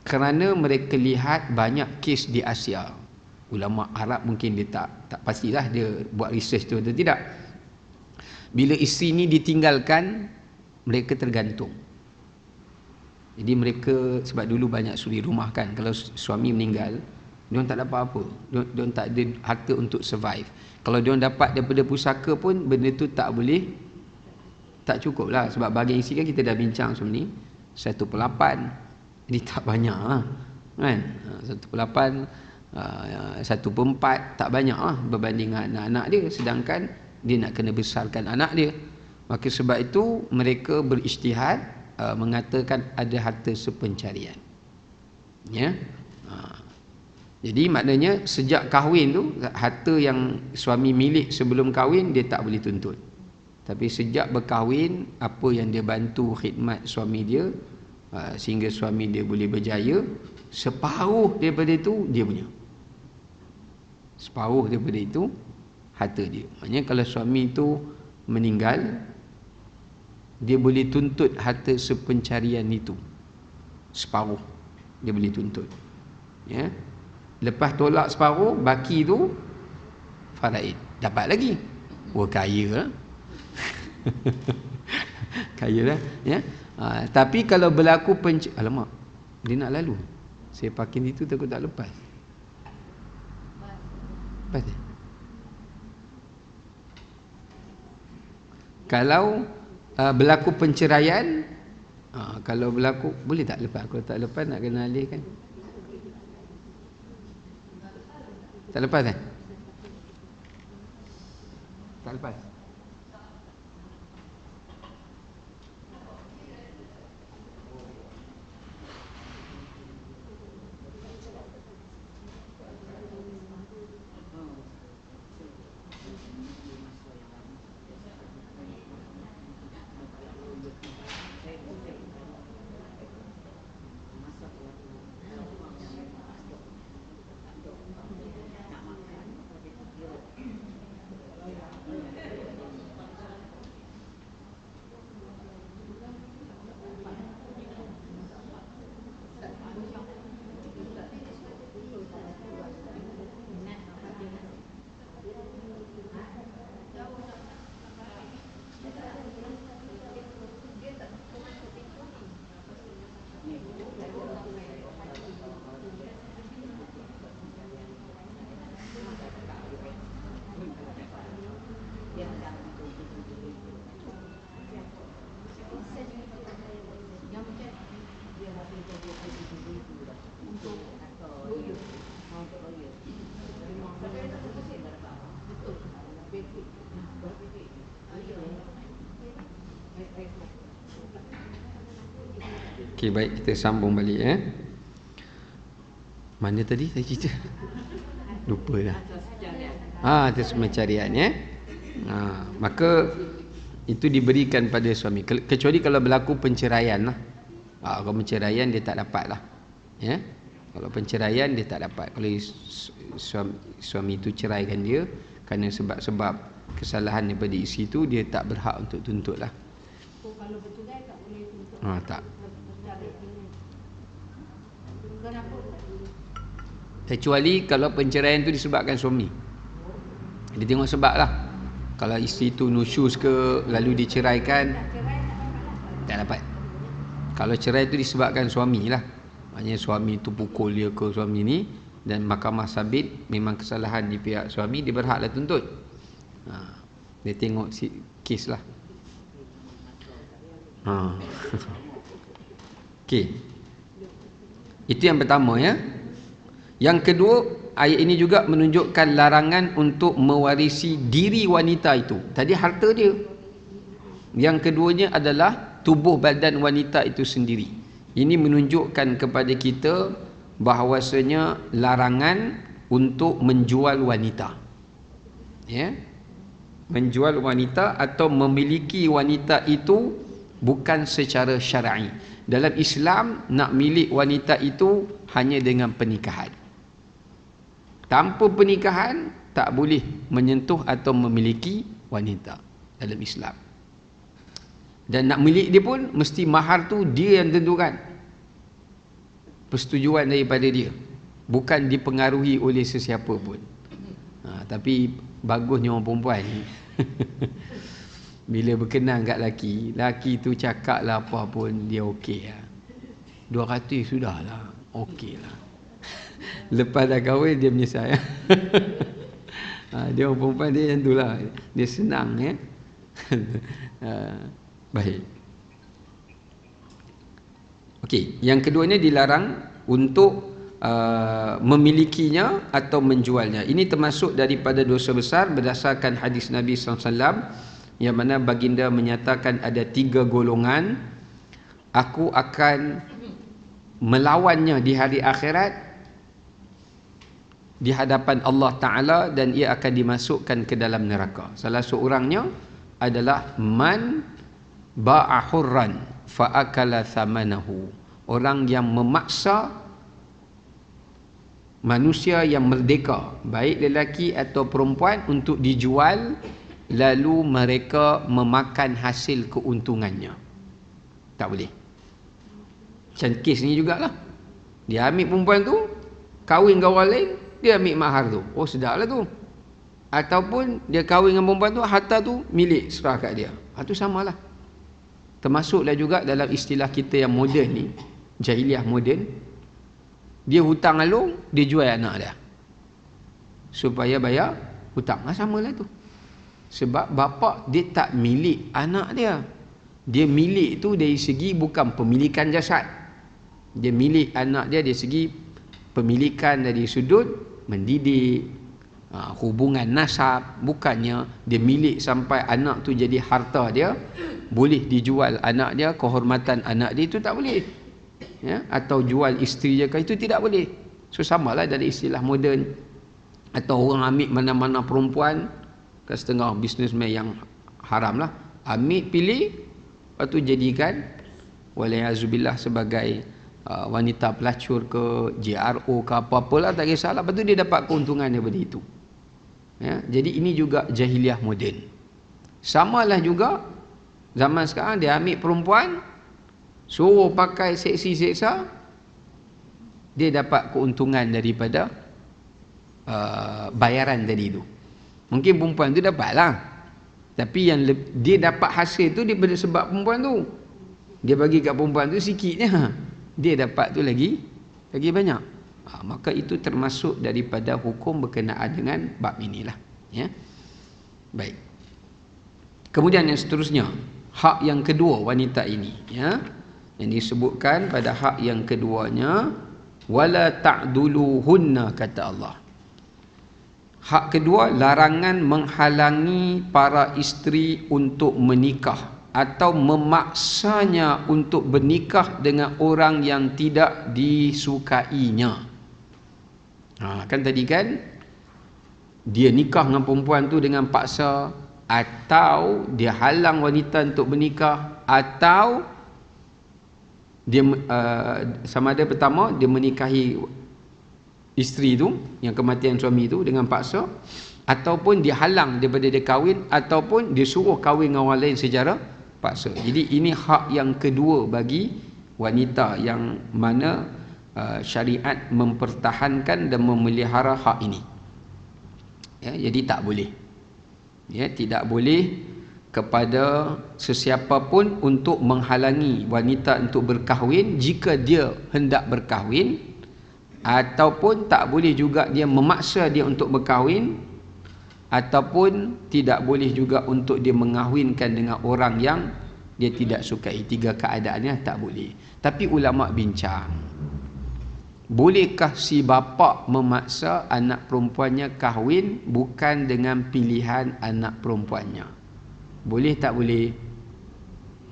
Kerana mereka lihat banyak kes di Asia. Ulama Arab mungkin dia tak pastilah dia buat research tu atau tidak. Bila isteri ni ditinggalkan, mereka tergantung. Jadi mereka, sebab dulu banyak suri rumah kan, kalau suami meninggal, diorang tak dapat apa, diorang tak ada harta untuk survive. Kalau diorang dapat daripada pusaka pun, benda tu tak cukup lah. Sebab bahagian isi kan kita dah bincang sebelum ni 1/8, jadi tak banyak lah kan. 1/8, 1/4 tak banyak lah berbanding anak-anak dia. Sedangkan dia nak kena besarkan anak dia. Maka sebab itu mereka berijtihad mengatakan ada harta sepencarian. Ya. Jadi maknanya sejak kahwin tu, harta yang suami milik sebelum kahwin dia tak boleh tuntut. Tapi sejak berkahwin, apa yang dia bantu khidmat suami dia sehingga suami dia boleh berjaya, separuh daripada itu dia punya. Separuh daripada itu harta dia. Maknanya kalau suami itu meninggal, dia boleh tuntut harta sepencarian itu. Separuh dia boleh tuntut. Ya. Lepas tolak separuh, baki tu faraid. Dapat lagi. Wah, kaya lah. Kaya lah. Ya. Tapi kalau berlaku alamak, dia nak lalu. Saya parking itu takut tak lepas. Lepas dia. Kalau berlaku penceraian, kalau berlaku, boleh tak lepas? Kalau tak lepas nak kena alihkan. Tak lepas kan? Tak lepas. Okey, baik, kita sambung balik ya. Mana tadi saya cerita? Lupa dah. Atas pencarian ya. Maka itu diberikan pada suami. Kecuali kalau berlaku penceraian lah. Kalau penceraian dia tak dapat lah. Ya. Kalau penceraian dia tak dapat. Kalau suami itu ceraikan dia kerana sebab-sebab kesalahan daripada isteri itu, dia tak berhak untuk tuntut lah. Kalau bercerai tak boleh tuntut. Tak. Kecuali kalau penceraian itu disebabkan suami. Dia tengok sebab lah. Kalau isteri itu nusyus ke, lalu diceraikan, tak dapat. Kalau cerai itu disebabkan suami lah. Maknanya suami itu pukul dia ke suami ni, dan mahkamah sabit memang kesalahan di pihak suami, dia berhaklah tuntut. Dia tengok kes lah. Okey. Itu yang pertama ya. Yang kedua, ayat ini juga menunjukkan larangan untuk mewarisi diri wanita itu. Tadi harta dia. Yang keduanya adalah tubuh badan wanita itu sendiri. Ini menunjukkan kepada kita bahawasanya larangan untuk menjual wanita. Ya. Menjual wanita atau memiliki wanita itu bukan secara syar'i. Dalam Islam, nak milik wanita itu hanya dengan pernikahan. Tanpa pernikahan, tak boleh menyentuh atau memiliki wanita dalam Islam. Dan nak milik dia pun, mesti mahar tu dia yang tentukan. Persetujuan daripada dia. Bukan dipengaruhi oleh sesiapa pun. Tapi bagusnya orang perempuan ni. Bila berkenan kat laki, laki tu cakap lah apa pun dia okey lah. 200 sudah lah, okey lah. Lepas dah kahwin dia menyesal ya. Dia orang perempuan dia yang tu lah. Dia senang ya. Baik. Okey, yang keduanya dilarang untuk memilikinya atau menjualnya. Ini termasuk daripada dosa besar berdasarkan hadis Nabi SAW, yang mana baginda menyatakan ada 3 golongan, aku akan melawannya di hari akhirat di hadapan Allah Ta'ala, dan ia akan dimasukkan ke dalam neraka. Salah seorangnya adalah man ba'a hurran fa'akala thamanahu, orang yang memaksa manusia yang merdeka, baik lelaki atau perempuan, untuk dijual, lalu mereka memakan hasil keuntungannya. Tak boleh. Macam kes ni jugalah. Dia ambil perempuan tu, kahwin dengan orang lain, dia ambil mahar tu. Oh, sedaplah tu. Ataupun dia kahwin dengan perempuan tu, harta tu milik, serah kat dia. Itu samalah. Termasuklah juga dalam istilah kita yang moden ni, jahiliah moden, dia hutang alung, dia jual anak dia supaya bayar hutang. Samalah tu. Sebab bapa dia tak milik anak dia. Dia milik tu dari segi bukan pemilikan jasad. Dia milik anak dia dari segi pemilikan dari sudut mendidik, hubungan nasab. Bukannya dia milik sampai anak tu jadi harta dia, boleh dijual anak dia, kehormatan anak dia, itu tak boleh. Ya, atau jual isteri je, itu tidak boleh. So samalah dari istilah moden. Atau orang ambil mana-mana perempuan, kan setengah businessman yang haram lah, ambil pilih, lepas tu jadikan walayazubillah sebagai wanita pelacur ke, JRO ke, apa-apalah, tak kisahlah. Lepas tu dia dapat keuntungan daripada itu. Ya, jadi ini juga jahiliah moden. Samalah juga zaman sekarang, dia ambil perempuan, suruh pakai seksi seksa, dia dapat keuntungan daripada bayaran tadi tu. Mungkin perempuan tu dapat lah, tapi yang dia dapat hasil tu daripada sebab perempuan tu. Dia bagi kat perempuan tu sikitnya, dia dapat tu lagi banyak. Maka itu termasuk daripada hukum berkenaan dengan bab inilah. Ya. Baik. Kemudian yang seterusnya, hak yang kedua wanita ini, ya, yang disebutkan pada hak yang keduanya, wala ta'duluhunna, kata Allah. Hak kedua, larangan menghalangi para isteri untuk menikah atau memaksanya untuk bernikah dengan orang yang tidak disukainya. Kan tadi kan dia nikah dengan perempuan tu dengan paksa, atau dia halang wanita untuk bernikah, atau dia sama ada pertama dia menikahi isteri tu, yang kematian suami tu dengan paksa, ataupun dia halang daripada dia kahwin, ataupun dia suruh kahwin dengan orang lain secara paksa. Jadi ini hak yang kedua bagi wanita, yang mana syariat mempertahankan dan memelihara hak ini. Ya, jadi tak boleh. Ya, tidak boleh kepada sesiapa pun untuk menghalangi wanita untuk berkahwin jika dia hendak berkahwin, ataupun tak boleh juga dia memaksa dia untuk berkahwin, ataupun tidak boleh juga untuk dia mengahwinkan dengan orang yang dia tidak sukai. Tiga keadaannya tak boleh. Tapi ulama bincang, bolehkah si bapa memaksa anak perempuannya kahwin bukan dengan pilihan anak perempuannya? Boleh tak boleh?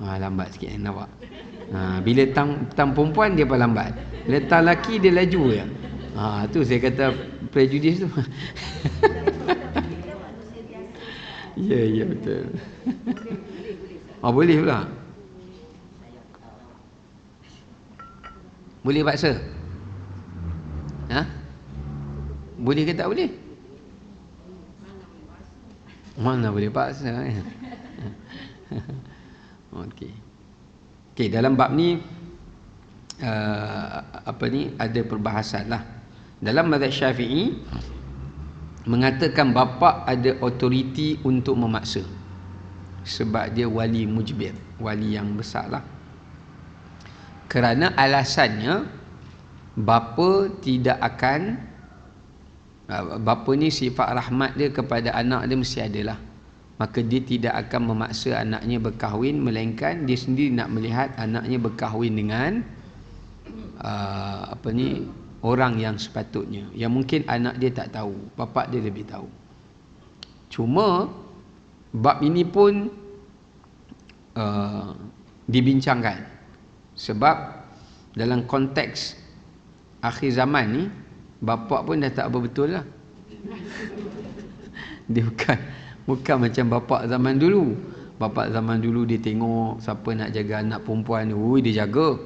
Lambat sikit nampak. Bila tang perempuan dia pun lambat. Bila tang lelaki dia laju je. Tu saya kata prejudis tu. Ya betul. Boleh pula. Boleh paksa? Boleh ke tak boleh? Mana boleh paksa kan? Okey, dalam bab ni ada perbahasan lah. Dalam mazhab Syafi'i mengatakan bapa ada autoriti untuk memaksa sebab dia wali mujbir, wali yang besar lah. Kerana alasannya bapa tidak akan, bapa ni sifat rahmat dia kepada anak dia mesti ada lah. Maka dia tidak akan memaksa anaknya berkahwin, melainkan dia sendiri nak melihat anaknya berkahwin dengan orang yang sepatutnya, yang mungkin anak dia tak tahu, bapa dia lebih tahu. Cuma bab ini pun dibincangkan sebab dalam konteks akhir zaman ni bapa pun dah tak betul lah. Dia bukan macam bapa zaman dulu. Bapa zaman dulu dia tengok siapa nak jaga anak perempuan ni, dia jaga.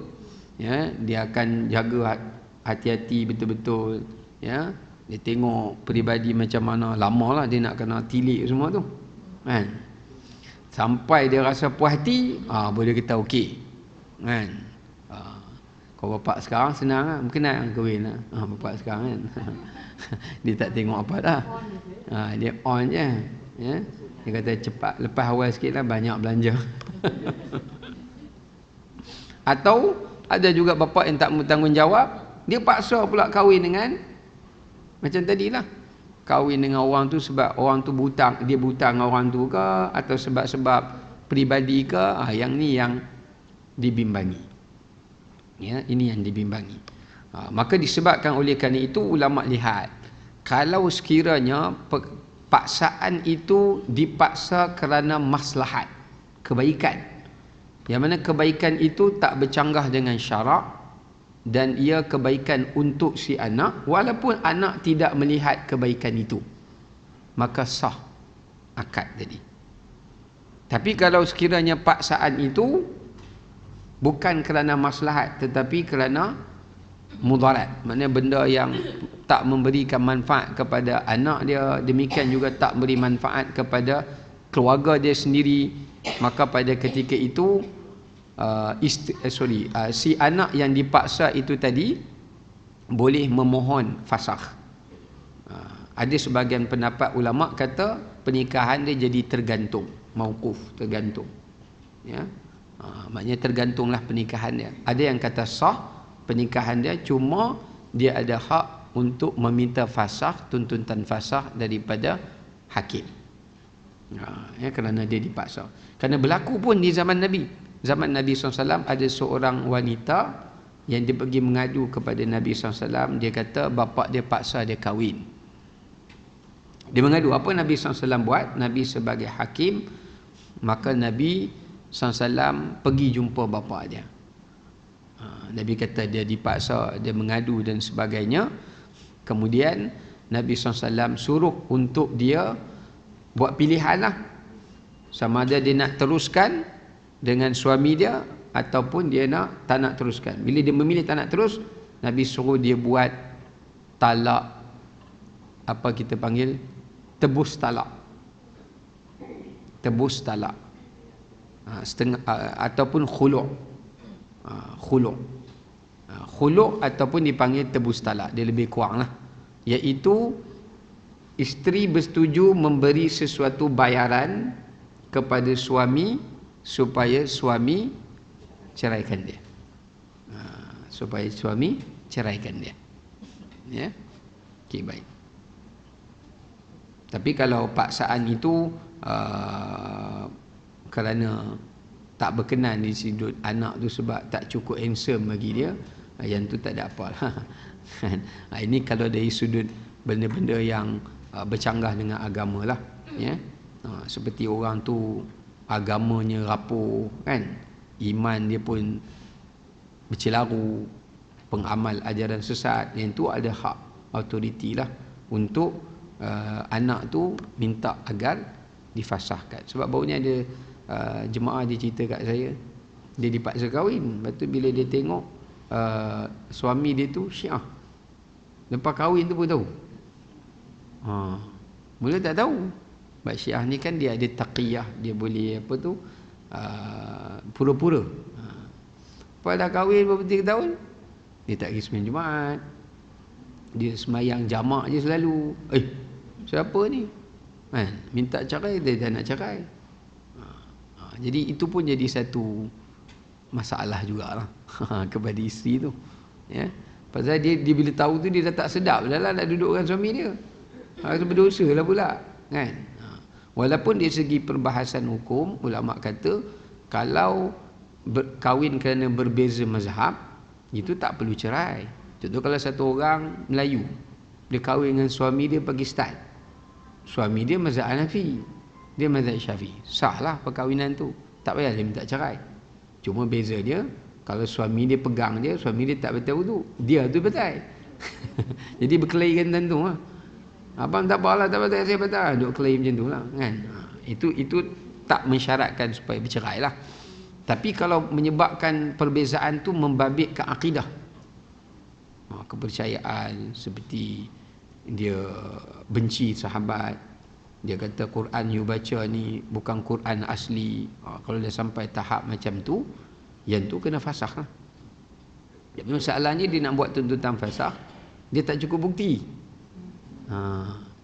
Ya, dia akan jaga hati-hati betul-betul. Ya, dia tengok peribadi macam mana, lamalah dia nak kena tilik semua tu. Kan? Sampai dia rasa puas hati, boleh kita okey. Kan? Kalau bapa sekarang senang lah, berkenan kahwin lah. Bapa sekarang kan. Dia tak tengok apa dah. Dia on je. Ya? Dia kata cepat, lepas awal sikit lah, banyak belanja. Atau ada juga bapa yang tak bertanggungjawab, dia paksa pula kahwin dengan macam tadilah. Kahwin dengan orang tu sebab orang tu berhutang, dia berhutang dengan orang tu ke, atau sebab-sebab peribadi ke, yang ni yang dibimbangi. Ya, ini yang dibimbangi. Maka disebabkan oleh kerana itu ulama lihat, kalau sekiranya paksaan itu dipaksa kerana maslahat, kebaikan, yang mana kebaikan itu tak bercanggah dengan syarak dan ia kebaikan untuk si anak, walaupun anak tidak melihat kebaikan itu, maka sah akad tadi. Tapi kalau sekiranya paksaan itu bukan kerana maslahat tetapi kerana mudarat, maknanya benda yang tak memberikan manfaat kepada anak dia, demikian juga tak beri manfaat kepada keluarga dia sendiri, maka pada ketika itu si anak yang dipaksa itu tadi boleh memohon fasakh. Ada sebahagian pendapat ulama kata pernikahan dia jadi tergantung, mauquf, tergantung. Ya, maknanya tergantunglah pernikahan dia. Ada yang kata sah pernikahan dia, cuma dia ada hak untuk meminta fasakh, tuntutan fasakh daripada hakim. Ya, kerana dia dipaksa. Kerana berlaku pun di zaman Nabi. Zaman Nabi SAW ada seorang wanita yang dia pergi mengadu kepada Nabi SAW. Dia kata bapa dia paksa dia kahwin. Dia mengadu. Apa Nabi SAW buat? Nabi sebagai hakim, maka Nabi SAW pergi jumpa bapa dia. Nabi kata dia dipaksa, dia mengadu dan sebagainya. Kemudian Nabi SAW suruh untuk dia buat pilihan lah, sama ada dia nak teruskan dengan suami dia ataupun dia tak nak teruskan. Bila dia memilih tak nak terus, Nabi suruh dia buat talak, apa kita panggil, tebus talak. Tebus talak. Setengah, ataupun khulu'. Khulu'. Khulu' ataupun dipanggil tebus talak. Dia lebih kurang lah. Iaitu isteri bersetuju memberi sesuatu bayaran kepada suami supaya suami ceraikan dia. Supaya suami ceraikan dia. Ya. Okey, baik. Tapi kalau paksaan itu kerana tak berkenan di sudut anak tu sebab tak cukup handsome bagi dia, Yang tu tak ada apa lah. Ini kalau dari sudut benda-benda yang bercanggah dengan agama lah, ya. Seperti orang tu agamanya rapuh kan, iman dia pun bercelaru, pengamal ajaran sesat, yang tu ada hak autoriti lah untuk anak tu minta agar difasahkan. Sebab baru ni ada jemaah dia cerita kat saya, dia dipaksa kahwin. Lepas tu bila dia tengok suami dia tu Syiah, lepas kahwin tu pun tahu. Mula tak tahu. Sebab Syiah ni kan dia ada taqiyah, dia boleh apa tu, pura-pura. Lepas dah kahwin berapa 3 tahun, dia tak pergi sembahyang Jumaat, dia sembahyang jamak je selalu. Siapa ni? Minta cerai, dia tak nak cerai. Jadi itu pun jadi satu masalah jugalah kepada isteri tu, ya. Pasal dia bila tahu tu dia dah tak sedap dah lah nak duduk dengan suami dia. Rasa berdosa lah pula kan. Walaupun dari segi perbahasan hukum, ulama kata kalau kahwin kerana berbeza mazhab, itu tak perlu cerai. Contoh kalau satu orang Melayu, dia kahwin dengan suami dia Pakistan, suami dia mazhab Hanafi, dia mazhab Syafi'i, sah lah perkahwinan tu, tak payah dia minta cerai. Cuma beza dia, kalau suami dia pegang dia, suami dia tak betul wudu, dia tu betul. Jadi berkelahi kan tentu lah. Abang tak apalah, tak betul, saya betul, duk kelahi macam tu lah kan. Itu tak mensyaratkan supaya bercerai lah. Tapi kalau menyebabkan perbezaan tu membabitkan akidah, kepercayaan, seperti dia benci sahabat, dia kata Quran you baca ni bukan Quran asli, kalau dah sampai tahap macam tu, yang tu kena fasakh lah. Jadi masalahnya dia nak buat tuntutan fasakh, dia tak cukup bukti.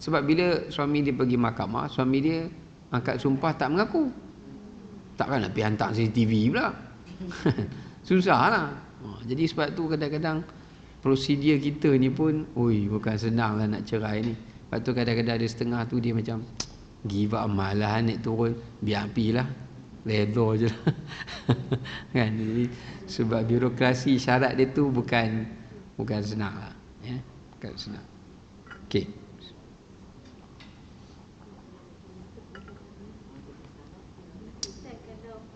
Sebab bila suami dia pergi mahkamah, suami dia angkat sumpah tak mengaku, takkan nak pergi hantar CCTV pula. Susah lah. Jadi sebab tu kadang-kadang prosedur kita ni pun bukan senang lah nak cerai ni. Lepas tu kadang-kadang ada setengah tu dia macam give up, malah naik turun, biar apilah, redha je lah. Kan? Jadi sebab birokrasi syarat dia tu bukan senang lah, ya? Bukan senang. Okey.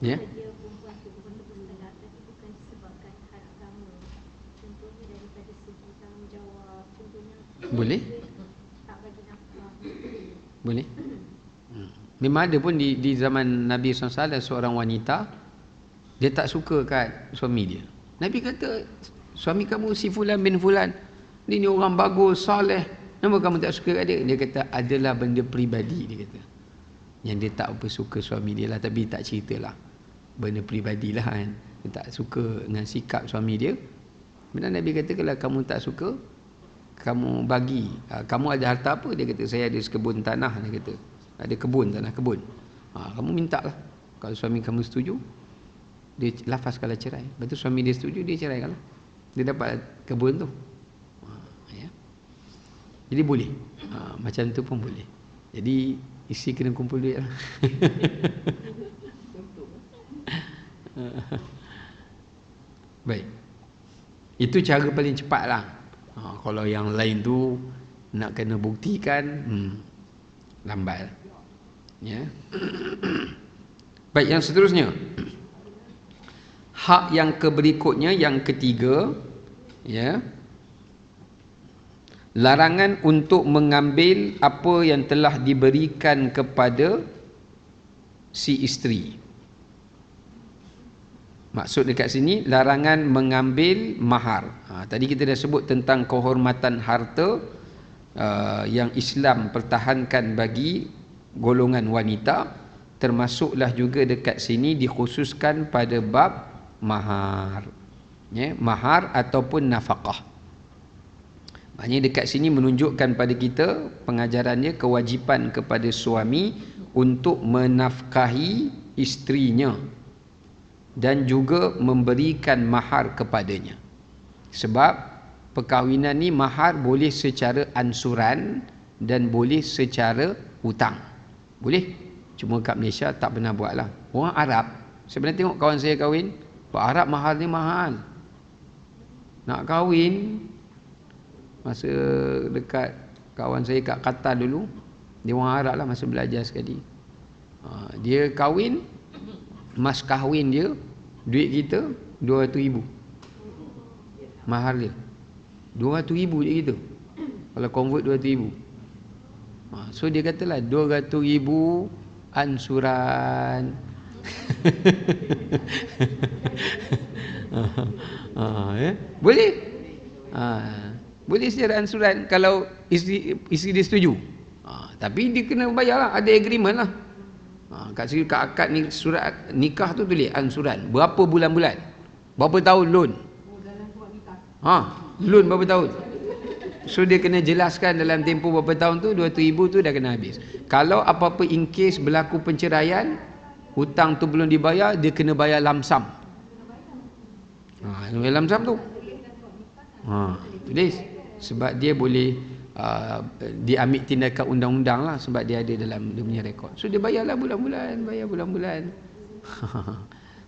Ya. Boleh? Boleh. Memang ada pun di zaman Nabi SAW ada seorang wanita, dia tak suka kat suami dia. Nabi kata, suami kamu si fulan bin fulan, dia ni orang bagus, soleh, kenapa kamu tak suka kat dia? Dia kata adalah benda peribadi, dia kata. Yang dia tak apa suka suami dia lah, tapi tak ceritalah. Benda peribadi lah kan. Dia tak suka dengan sikap suami dia. Kemudian Nabi kata kalau kamu tak suka, kamu bagi. Kamu ada harta apa? Dia kata saya ada sekebun tanah, dia kata. Ada kebun, tanah kebun. Kamu minta lah. Kalau suami kamu setuju, dia lafazkanlah cerai. Lepas tu suami dia setuju, dia ceraikan lah. Dia dapat kebun tu. Ya. Jadi boleh. Macam tu pun boleh. Jadi isi kena kumpul duit lah. Baik. Itu cara paling cepat lah. Kalau yang lain tu nak kena buktikan, lambat. Ya. Baik, yang seterusnya. Hak yang berikutnya, yang ketiga, ya. Larangan untuk mengambil apa yang telah diberikan kepada si isteri. Maksud dekat sini larangan mengambil mahar. Tadi kita dah sebut tentang kehormatan harta yang Islam pertahankan bagi golongan wanita, termasuklah juga dekat sini dikhususkan pada bab mahar. Ya, mahar ataupun nafkah. Maknanya dekat sini menunjukkan pada kita pengajarannya kewajipan kepada suami untuk menafkahi isterinya dan juga memberikan mahar kepadanya. Sebab perkahwinan ni mahar boleh secara ansuran dan boleh secara hutang. Boleh. Cuma kat Malaysia tak pernah buat lah. Orang Arab, saya pernah tengok kawan saya kahwin, Arab mahar ni mahal. nak kahwin, masa dekat kawan saya kat Qatar dulu, dia orang Arab lah, masa belajar sekali. Dia kahwin, mas kahwin dia, duit kita 200,000 mahar dia. 200,000 je gitu. Kalau convert 200,000. So dia katalah 200,000 ansuran. Boleh. Boleh secara ansuran kalau isteri dia setuju. Tapi dia kena bayar lah, ada agreement lah. Kat akad ni, surat nikah tu tulis ansuran. Berapa bulan-bulan? Berapa tahun loan? Loan berapa tahun? So dia kena jelaskan dalam tempoh berapa tahun tu, 200,000 tu dah kena habis. Kalau apa-apa in case berlaku penceraian, hutang tu belum dibayar, dia kena bayar lamsam. Bayar lamsam tu. Tulis. Sebab dia boleh dia ambil tindakan undang-undang lah, sebab dia ada dalam dia punya rekod. So dia bayarlah bulan-bulan, bayar bulan-bulan.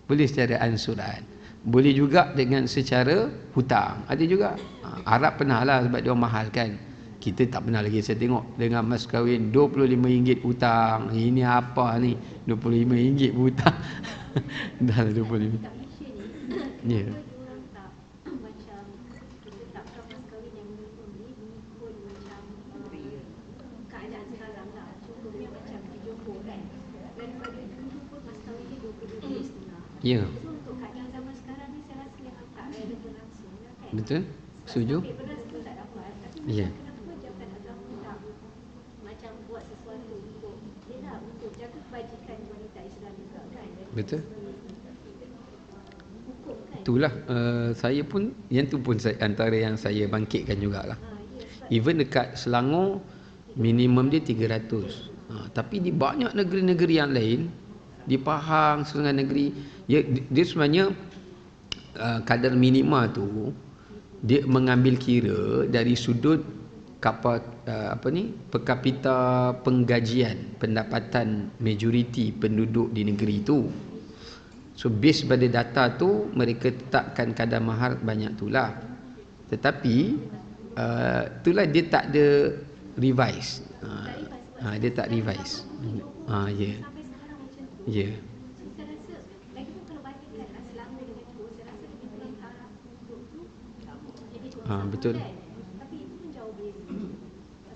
Boleh secara ansuran. Boleh juga dengan secara hutang. Ada juga. Arab pernah lah, sebab dia orang mahal kan. Kita tak pernah lagi. Saya tengok dengan mas kahwin RM25 hutang. Ini apa ni? RM25 hutang. Dah lah RM25. Ya. Ya. Betul? Setuju? Ya. Betul? Itulah saya pun, yang tu pun antara yang saya bangkitkan jugalah. Even dekat Selangor minimum dia 300. Tapi di banyak negeri-negeri yang lain, di Pahang, setengah negeri, dia sebenarnya kadar minima tu dia mengambil kira dari sudut per kapita penggajian, pendapatan majoriti penduduk di negeri itu. So based pada data tu mereka tetapkan kadar mahar banyak itulah. Tetapi itulah dia tak ada revise. Dia tak revise. Ya. Ya. Betul. Tapi itu pun jauh beza.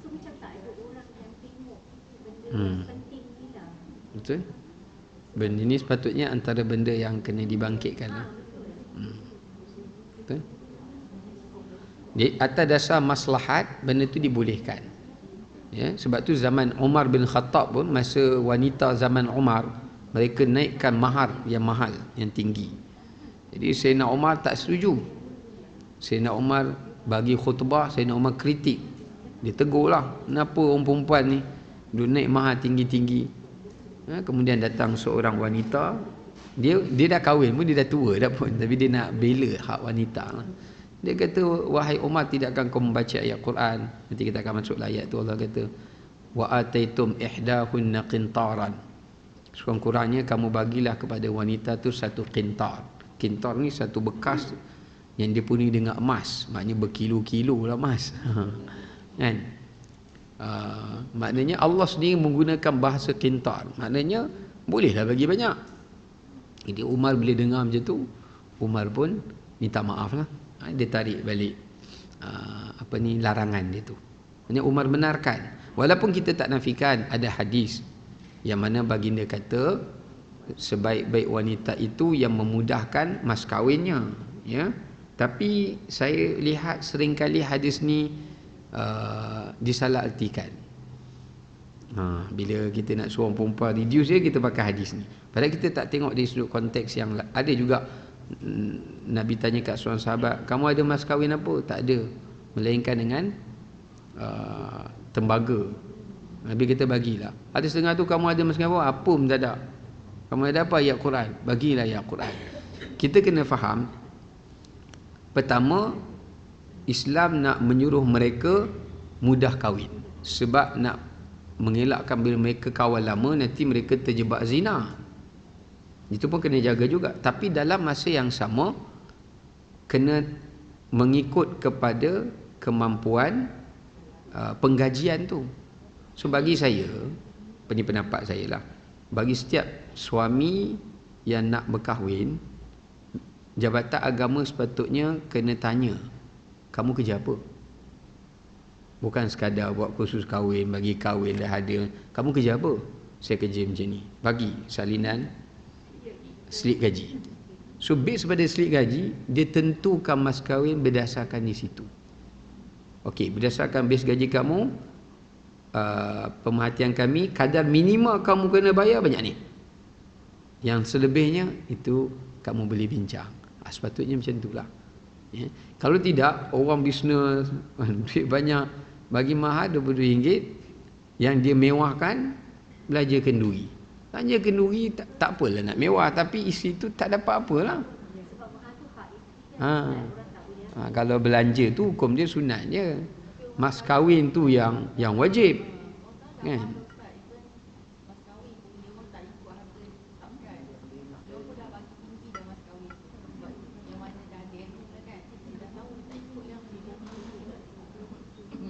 So macam tak ada orang yang tengok benda penting ni lah. Betul. Benda ni sepatutnya antara benda yang kena dibangkitkan lah. Betul. Di atas dasar maslahat, benda tu dibolehkan. Ya, sebab tu zaman Umar bin Khattab pun, masa wanita zaman Umar, mereka naikkan mahar yang mahal, yang tinggi. Jadi Sayyidina Umar tak setuju. Sayyidina Umar bagi khutbah, Sayyidina Umar kritik. Dia tegurlah, kenapa orang perempuan ni dia naik mahal tinggi-tinggi. Kemudian datang seorang wanita, dia dah kahwin pun, dia dah tua dah pun, tapi dia nak bela hak wanita lah. Dia kata, wahai Umar, tidakkah kau membaca ayat Quran? Nanti kita akan masuk ayat tu. Allah kata, wa ataitum ihdahunna qintaran. Sekurang-kurangnya kamu bagilah kepada wanita tu satu qintar. Qintar ni satu bekas yang dipenuhi dengan emas, maknanya berkilo-kilo lah emas. Kan? Maknanya Allah sendiri menggunakan bahasa qintar. Maknanya bolehlah bagi banyak. Jadi Umar bila dengar macam tu, Umar pun minta maaf lah. Dia tarik balik larangan dia tu. Maknanya Umar benarkan. Walaupun kita tak nafikan, ada hadis yang mana baginda kata sebaik-baik wanita itu yang memudahkan mas kahwinnya, ya. Tapi saya lihat seringkali hadis ni disalahartikan. Bila kita nak suruh perempuan reduce dia, kita pakai hadis ni. Padahal kita tak tengok dari sudut konteks yang ada juga. Nabi tanya kat seorang sahabat, kamu ada mas kahwin apa? Tak ada, melainkan dengan tembaga. Nabi kata bagilah. Ada setengah tu, kamu ada mas kahwin apa? Apa pun tak ada. Kamu ada apa? Ayat Quran. Bagilah ayat Quran. Kita kena faham, pertama, Islam nak menyuruh mereka mudah kahwin. Sebab nak mengelakkan bila mereka kawan lama, nanti mereka terjebak zina. Itu pun kena jaga juga. Tapi dalam masa yang sama, kena mengikut kepada kemampuan penggajian tu. So bagi saya, ini pendapat saya lah, bagi setiap suami yang nak berkahwin, Jabatan Agama sepatutnya kena tanya, kamu kerja apa? Bukan sekadar buat kursus kahwin, bagi kahwin dah ada. Kamu kerja apa? Saya kerja macam ni. Bagi salinan slip gaji. So base pada slip gaji, dia tentukan mas kahwin berdasarkan di situ. Okey, berdasarkan base gaji kamu, pemerhatian kami, kadar minimal kamu kena bayar banyak ni. Yang selebihnya itu kamu boleh bincang. Sepatutnya macam itulah. Ya. Kalau tidak, orang bisnes duit banyak, bagi mahal RM22, yang dia mewahkan belajar kenduri. Tanya kenduri tak apalah nak mewah, tapi isteri tu tak dapat apalah. Sebab mahal tu hak isteri kan. Orang tak boleh. Kalau belanja tu hukum dia sunat je. Mas kahwin tu yang wajib. Kan?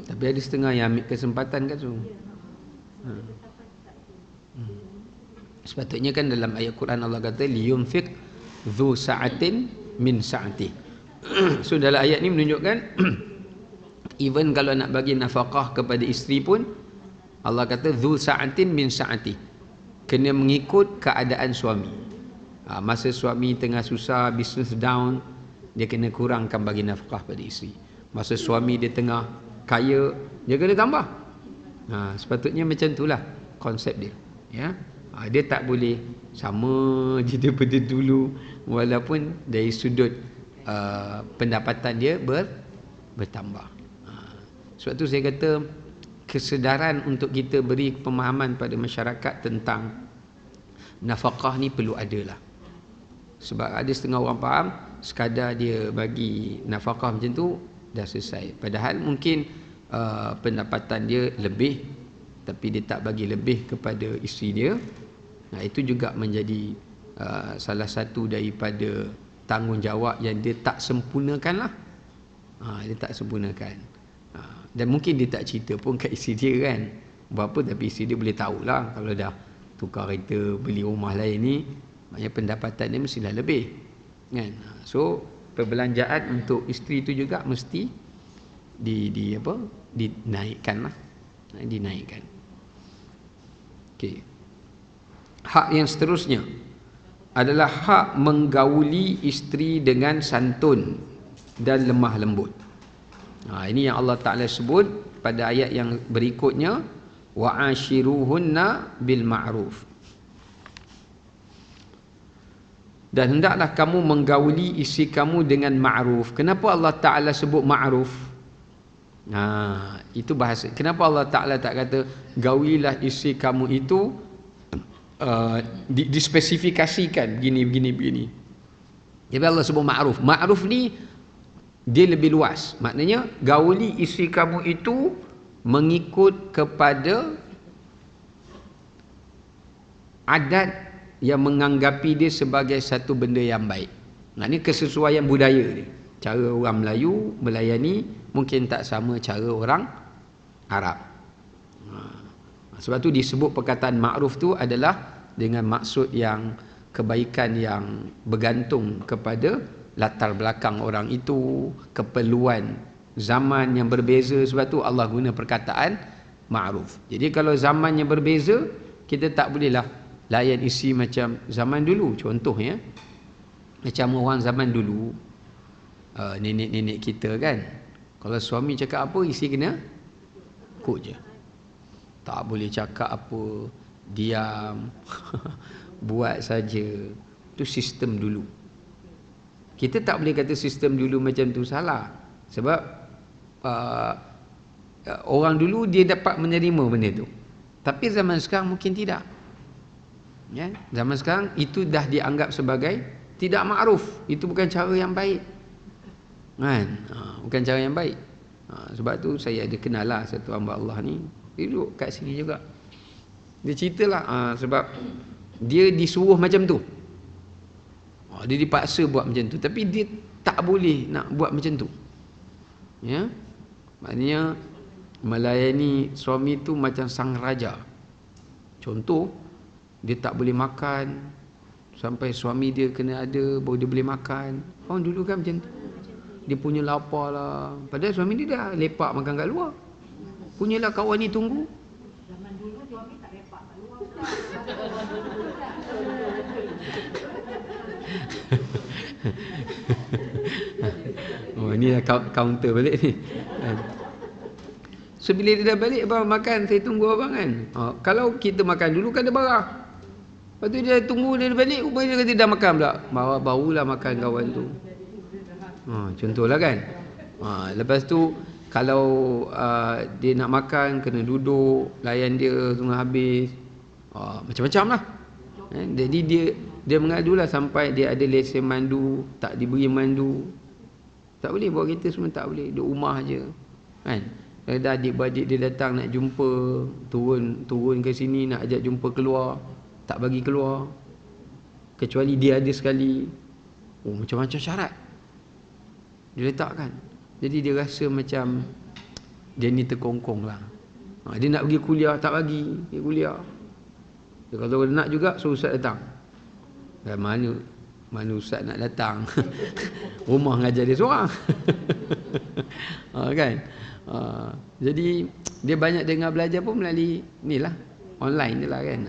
Tapi ada setengah yang ambil kesempatan kan tu. Sepatutnya kan dalam ayat Quran Allah kata liyunfiq dzu sa'atin min sa'ati. So dalam ayat ni menunjukkan even kalau nak bagi nafkah kepada isteri pun Allah kata dzu sa'atin min sa'ati. Kena mengikut keadaan suami. Masa suami tengah susah, business down, dia kena kurangkan bagi nafkah pada isteri. Masa suami dia tengah kaya, dia kena tambah. Sepatutnya macam itulah konsep dia. Ya. Dia tak boleh sama je daripada dulu, walaupun dari sudut pendapatan dia bertambah. Sebab tu saya kata kesedaran untuk kita beri pemahaman pada masyarakat tentang nafkah ni perlu ada lah. Sebab ada setengah orang faham sekadar dia bagi nafkah macam tu dah selesai. Padahal mungkin pendapatan dia lebih, tapi dia tak bagi lebih kepada isteri dia. Itu juga menjadi salah satu daripada tanggungjawab yang dia tak sempurnakan lah. Dia tak sempurnakan. Dan mungkin dia tak cerita pun kat isteri dia kan berapa, tapi isteri dia boleh tahulah kalau dah tukar kereta, beli rumah lain ni, maknanya pendapatan dia mestilah lebih kan. So perbelanjaan untuk isteri tu juga mesti dinaikkan lah. Dinaikkan. Okey. Hak yang seterusnya adalah hak menggauli isteri dengan santun dan lemah lembut. Ini yang Allah Ta'ala sebut pada ayat yang berikutnya, wa'ashiruhunna bil ma'ruf. Dan hendaklah kamu menggauli isteri kamu dengan ma'ruf. Kenapa Allah Ta'ala sebut ma'ruf? Itu bahasa. Kenapa Allah Ta'ala tak kata gaulilah isteri kamu itu dispesifikasikan begini. Jadi Allah sebut ma'ruf. Ma'ruf ni dia lebih luas. Maknanya gauli isteri kamu itu mengikut kepada adat yang menganggapi dia sebagai satu benda yang baik. Ini kesesuaian budaya dia. Cara orang Melayu melayani mungkin tak sama cara orang Arab. Sebab tu disebut perkataan ma'ruf tu adalah dengan maksud yang kebaikan yang bergantung kepada latar belakang orang itu, keperluan zaman yang berbeza. Sebab tu Allah guna perkataan ma'ruf. Jadi kalau zaman yang berbeza, kita tak bolehlah layan isteri macam zaman dulu. Contohnya macam orang zaman dulu, nenek-nenek kita kan, kalau suami cakap apa, isteri kena ikut je. Tak boleh cakap apa, diam. Buat saja. Itu sistem dulu. Kita tak boleh kata sistem dulu macam tu salah. Sebab orang dulu dia dapat menerima benda tu. Tapi zaman sekarang mungkin tidak. Ya? Zaman sekarang itu dah dianggap sebagai tidak makruf. Itu bukan cara yang baik. Kan? Bukan cara yang baik. Sebab tu saya ada kenal lah satu hamba Allah ni. Dia duduk kat sini juga. Dia ceritalah sebab dia disuruh macam tu. Dia dipaksa buat macam tu, tapi dia tak boleh nak buat macam tu. Ya. Maknanya melayani suami tu macam sang raja. Contoh, dia tak boleh makan sampai suami dia kena ada baru dia boleh makan. Orang dulu kan macam tu. Dia punya lapar lah. Padahal suami dia dah lepak makan kat luar. Punyalah kawan ni tunggu. Zaman dulu suami tak lepak kat luar pula. Oh, ni dah counter balik ni. So bila dia dah balik, abang makan, saya tunggu abang kan. Kalau kita makan dulu kan dia marah. Lepas tu dia tunggu dia balik, rupanya dia kata dah makan pula. Barulah makan kawan tu. Contohlah kan. Lepas tu kalau dia nak makan, kena duduk, layan dia tunggu habis. Macam-macam lah. Jadi dia mengadulah sampai dia ada lesen mandu, tak diberi mandu. Tak boleh bawa kereta semua, tak boleh. Duduk rumah je. Kan? Ada adik-beradik dia datang nak jumpa, turun ke sini nak ajak jumpa keluar, tak bagi keluar. Kecuali dia ada sekali. Macam-macam syarat dia letakkan. Jadi dia rasa macam dia ni terkongkong lah. Dia nak pergi kuliah, tak bagi pergi kuliah. Dia kalau nak juga, suruh ustaz datang. Dan mana ustaz nak datang. Rumah ngajar dia seorang. Kan? Jadi dia banyak dengar belajar pun melalui ni lah, online je lah kan.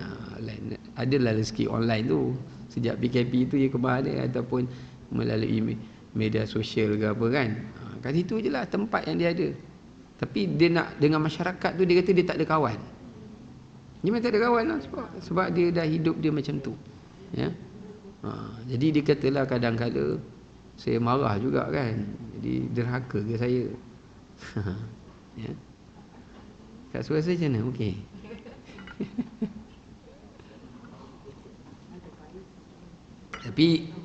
Adalah rezeki online tu. Sejak PKP tu dia kemar ada, ataupun melalui media sosial ke apa kan. Kat situ je lah tempat yang dia ada. Tapi dia nak dengan masyarakat tu, dia kata dia tak ada kawan. Dia memang tak ada kawan lah, sebab dia dah hidup dia macam tu. Ya. Jadi dia katalah kadang-kadang saya marah juga kan. Jadi derhaka ke saya. Ya. Kak Su rasa macam mana? Okey.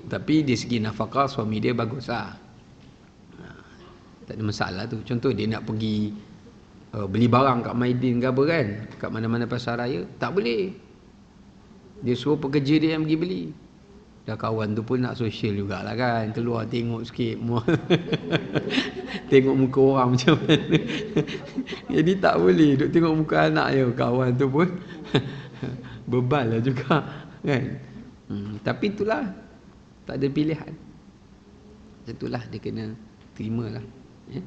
Tapi di segi nafkah suami dia baguslah. Tak ada masalah tu. Contoh dia nak pergi beli barang kat Maidin ke apa kan, kat mana-mana pasar raya, tak boleh. Dia suruh pekerja dia yang pergi beli. Dah kawan tu pun nak sosial jugalah kan, keluar tengok sikit tengok muka orang macam mana. Jadi tak boleh duk tengok muka anak je. Kawan tu pun bebal lah juga kan. Tapi itulah, tak ada pilihan. Itulah dia kena terima lah. Ya?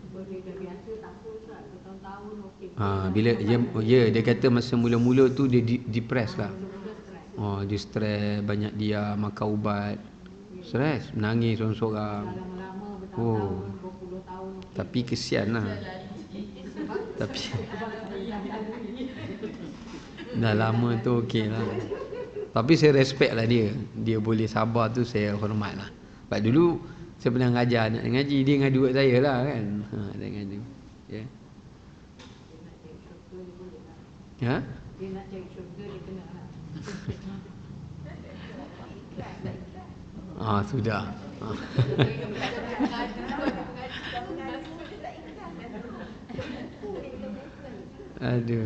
Bila dia kata masa mula-mula tu dia depress lah. Dia stres, banyak dia makan ubat, stres, menangis seorang-seorang. Tapi kesian lah. Tapi dah lama tu okey lah. Tapi saya respect lah dia. Dia boleh sabar tu saya hormat lah. Sebab dulu saya pernah ngajar anak ngaji, dia ngadu kat saya lah kan. Dia ngadu. Ya. Ha? Dia nak cari syurga, dia kena lah. Sudah. Aduh.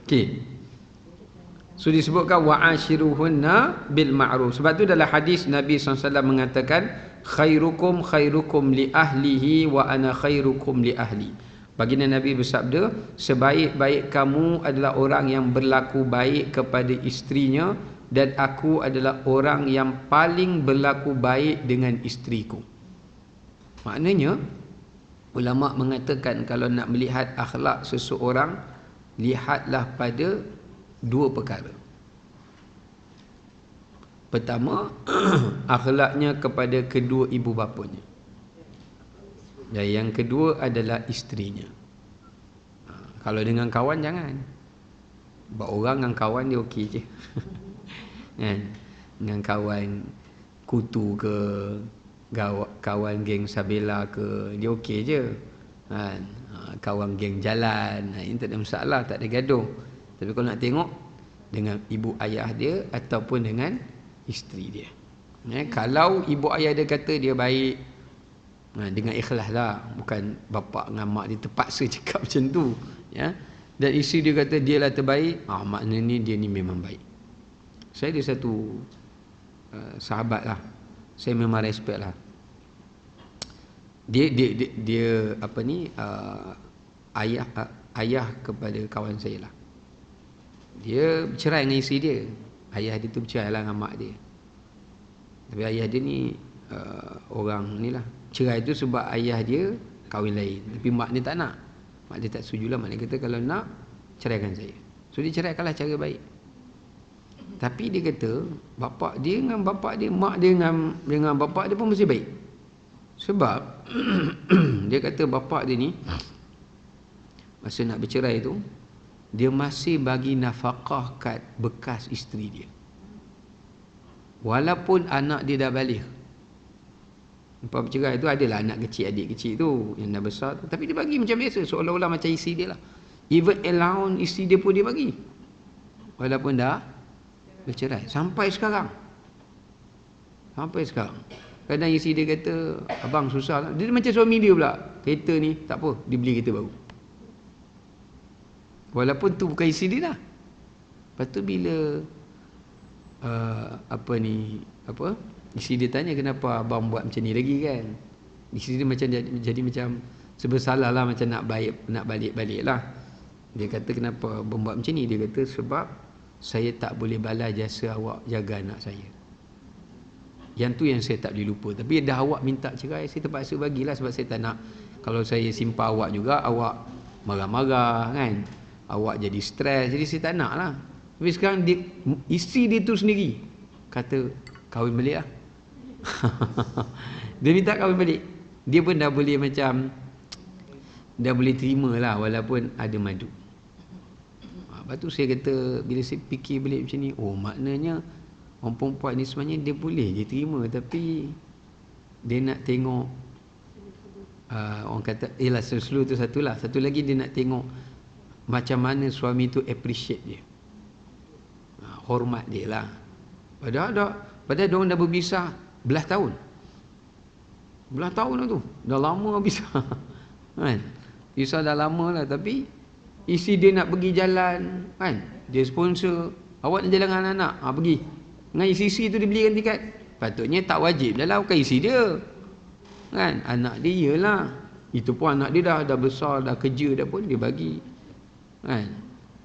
Okey. So disebutkan wa'ashiruhunna bil ma'ruf. Sebab tu dalam hadis Nabi SAW mengatakan khairukum khairukum li ahlihi wa ana khairukum li ahli. Baginda Nabi bersabda, sebaik-baik kamu adalah orang yang berlaku baik kepada isterinya, dan aku adalah orang yang paling berlaku baik dengan isteriku. Maknanya ulama mengatakan kalau nak melihat akhlak seseorang, lihatlah pada dua perkara. Pertama, akhlaknya kepada kedua ibu bapanya. Dan yang kedua adalah isterinya. Kalau dengan kawan jangan. Buat orang dengan kawan dia okey je. Kan? Dengan kawan kutu ke, kawan geng Sabela ke, dia okey je. Kan? Kawan geng jalan, ini tak ada masalah, tak ada gaduh. Tapi kalau nak tengok dengan ibu ayah dia ataupun dengan isteri dia. Kalau ibu ayah dia kata dia baik, dengan ikhlas lah, bukan bapa dengan mak dia terpaksa cakap macam tu, ya. Dan isteri dia kata dia lah terbaik, maknanya dia ni memang baik. Saya ada satu sahabat lah, saya memang respect lah. dia apa ni, ayah kepada kawan saya lah. Dia bercerai dengan isteri dia. Ayah dia tu bercerai lah dengan mak dia. Tapi ayah dia ni orang ni lah. Cerai tu sebab ayah dia kahwin lain. Tapi mak dia tak nak. Mak dia tak setuju lah. Mak dia kata kalau nak, ceraikan saya. So dia ceraikanlah cara baik. Tapi dia kata bapak dia dengan bapak dia, mak dia dengan bapak dia pun mesti baik. Sebab dia kata bapak dia ni masa nak bercerai tu, dia masih bagi nafkah kat bekas isteri dia. Walaupun anak dia dah balik. Lepas bercerai tu adalah anak kecil, adik kecil tu yang dah besar tu, tapi dia bagi macam biasa, seolah-olah macam isteri dia lah. Even allowance isteri dia pun dia bagi. Walaupun dah bercerai. Sampai sekarang. Kadang isteri dia kata, abang susah lah. Dia macam suami dia pula. Kereta ni tak apa, dia beli kereta baru. Walaupun tu bukan isteri dia lah. Lepas tu bila isteri dia tanya kenapa abang buat macam ni lagi kan. Isteri dia macam jadi macam sebersalah lah, macam nak balik lah. Dia kata kenapa abang buat macam ni. Dia kata sebab saya tak boleh balas jasa awak jaga anak saya. Yang tu yang saya tak boleh lupa. Tapi dah awak minta cerai, saya terpaksa bagilah sebab saya tak nak. Kalau saya simpan awak juga, awak marah-marah kan, awak jadi stres. Jadi saya tak nak lah. Tapi sekarang isteri dia tu sendiri kata kahwin balik lah. Dia minta kahwin balik. Dia pun dah boleh macam, dah boleh terima lah walaupun ada madu. Lepas tu saya kata, bila saya fikir balik macam ni, oh maknanya orang perempuan ni sebenarnya dia boleh je terima, tapi dia nak tengok orang kata, seluruh tu satulah. Satu lagi dia nak tengok macam mana suami tu appreciate dia, hormat dia lah. Padahal diorang dah berpisah belas tahun lah tu. Dah lama pisah kan. Pisah dah lama lah, tapi isi dia nak pergi jalan kan, dia sponsor. Awak nak jalan dengan anak-anak, pergi dengan isi tu dia belikan tiket. Patutnya tak wajib dah lah, bukan isi dia kan, anak dia iyalah. Itu pun anak dia dah besar, dah kerja dah pun dia bagi kan.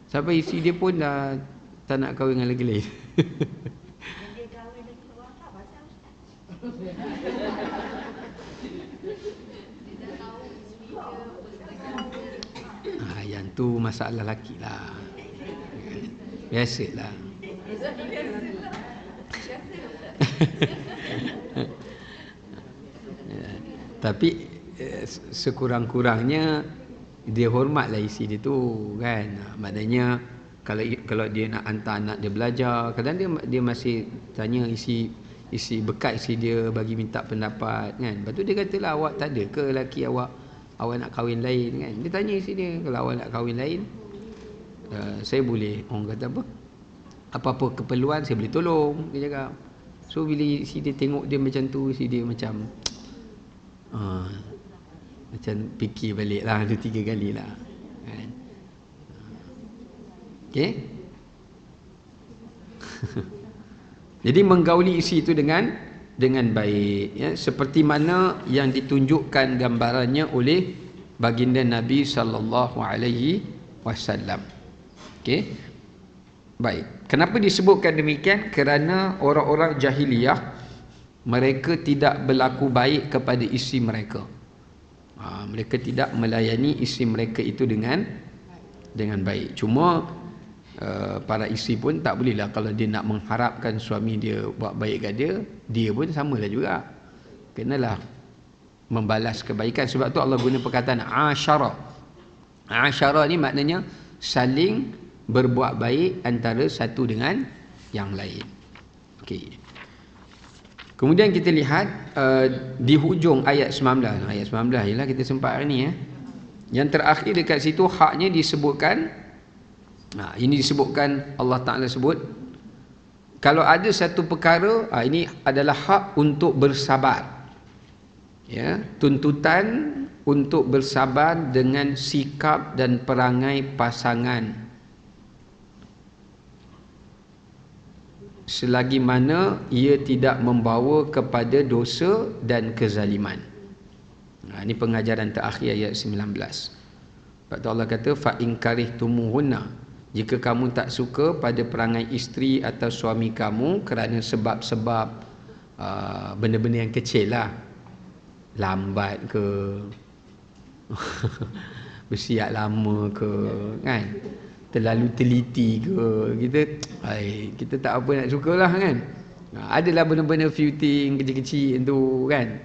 Sampai isi dia pun dah tak nak kahwin dengan lelaki lain. Dia kahwin lagi orang tak pasal ustaz. Yang tu masalah lelaki lah. Biasalah. Tapi sekurang-kurangnya dia hormatlah isi dia tu kan. Maknanya kalau dia nak hantar anak dia belajar, kadang dia masih tanya isi bekas isi dia, bagi minta pendapat kan. Lepas tu dia katalah, awak tak ada ke lelaki awak nak kahwin lain kan. Dia tanya isi dia, kalau awak nak kahwin lain, saya boleh, orang kata apa-apa keperluan saya boleh tolong, dia cakap. So bila isi dia tengok dia macam tu, isi dia macam fikir balik lah 2-3 kali lah kan. Okay. Jadi menggauli isi itu dengan baik ya, seperti mana yang ditunjukkan gambarannya oleh baginda Nabi sallallahu alaihi wasallam. Okey. Baik. Kenapa disebutkan demikian? Kerana orang-orang jahiliyah mereka tidak berlaku baik kepada isteri mereka. Mereka tidak melayani isteri mereka itu dengan baik. Cuma para isteri pun tak bolehlah, kalau dia nak mengharapkan suami dia buat baik kat dia pun samalah juga. Kenalah membalas kebaikan. Sebab tu Allah guna perkataan asyara. Asyara ni maknanya saling berbuat baik antara satu dengan yang lain. Okey. Kemudian kita lihat di hujung ayat 19. Ayat 19 ialah kita sempat hari ni ya. Yang terakhir dekat situ haknya disebutkan. Ini disebutkan, Allah Ta'ala sebut, kalau ada satu perkara, ini adalah hak untuk bersabar ya, tuntutan untuk bersabar dengan sikap dan perangai pasangan selagi mana ia tidak membawa kepada dosa dan kezaliman. Ini pengajaran terakhir ayat 19. Sebab tu Allah kata fa in karihtumuhunna, jika kamu tak suka pada perangai isteri atau suami kamu kerana sebab-sebab benda-benda yang kecil lah, lambat ke bersiap lama ke, kan, terlalu teliti ke, kita tak apa nak sukalah, kan. Adalah benda-benda few thing kecil-kecil tu, kan.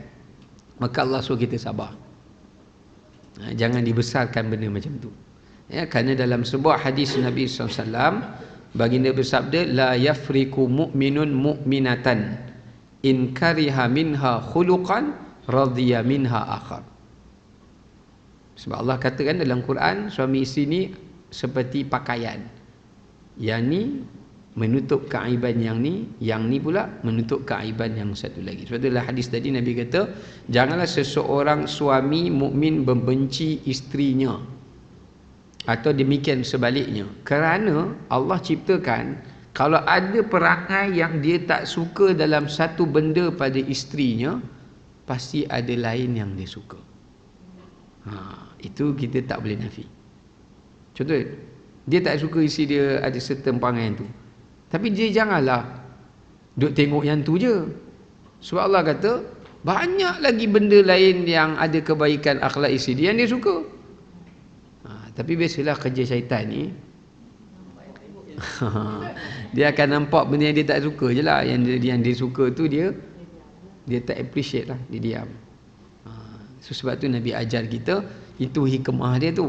Maka Allah suruh kita sabar. Jangan dibesarkan benda macam tu. Kerana dalam sebuah hadis Nabi SAW, baginda bersabda, la yafriku mu'minun mu'minatan in kariha minha khuluqan radhiya minha akhar. Sebab Allah katakan dalam Quran, suami isteri ni seperti pakaian. Yang ni menutup keaiban yang ni pula menutup keaiban yang satu lagi. Sebab itulah hadis tadi Nabi kata, janganlah seseorang suami mukmin membenci isterinya, atau demikian sebaliknya. Kerana Allah ciptakan, kalau ada perangai yang dia tak suka dalam satu benda pada isterinya, pasti ada lain yang dia suka. Itu kita tak boleh nafi. Contoh, dia tak suka isteri dia ada certain perangai tu, tapi dia janganlah duk tengok yang tu je. Sebab Allah kata banyak lagi benda lain yang ada kebaikan akhlak isteri dia yang dia suka. Tapi biasalah kerja syaitan ni dia akan nampak benda yang dia tak suka je lah. Yang dia suka tu dia tak appreciate lah, dia diam. Sebab tu Nabi ajar kita, itu hikmah dia tu.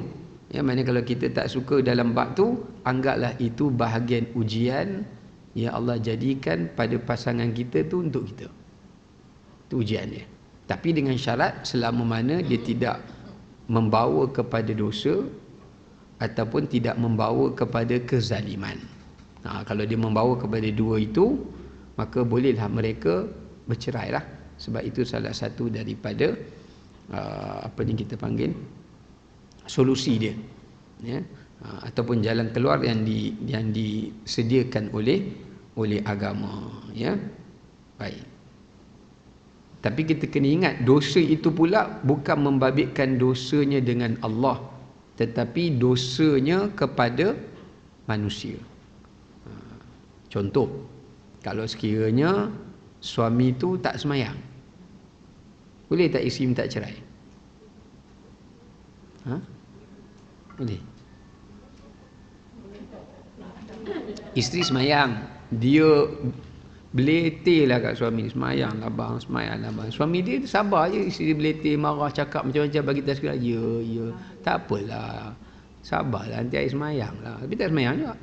Maknanya kalau kita tak suka dalam bab tu, anggaplah itu bahagian ujian yang Allah jadikan pada pasangan kita tu untuk kita. Itu ujian dia. Tapi dengan syarat selama mana dia tidak membawa kepada dosa ataupun tidak membawa kepada kezaliman. Kalau dia membawa kepada dua itu, maka bolehlah mereka bercerai lah. Sebab itu salah satu daripada apa yang kita panggil solusi dia, ataupun jalan keluar yang disediakan oleh agama, Baik. Tapi kita kena ingat, dosa itu pula bukan membabitkan dosanya dengan Allah, tetapi dosanya kepada manusia. Contoh, kalau sekiranya suami tu tak semayang, boleh tak isteri minta cerai? Boleh. Isteri semayang, dia beletih lah kat suami, semayang lah bang. Suami dia sabar je, isteri dia beletih, marah, cakap macam-macam, bagi tak segala, ya, tak apalah, sabarlah, nanti air semayang lah. Tapi tak semayang juga,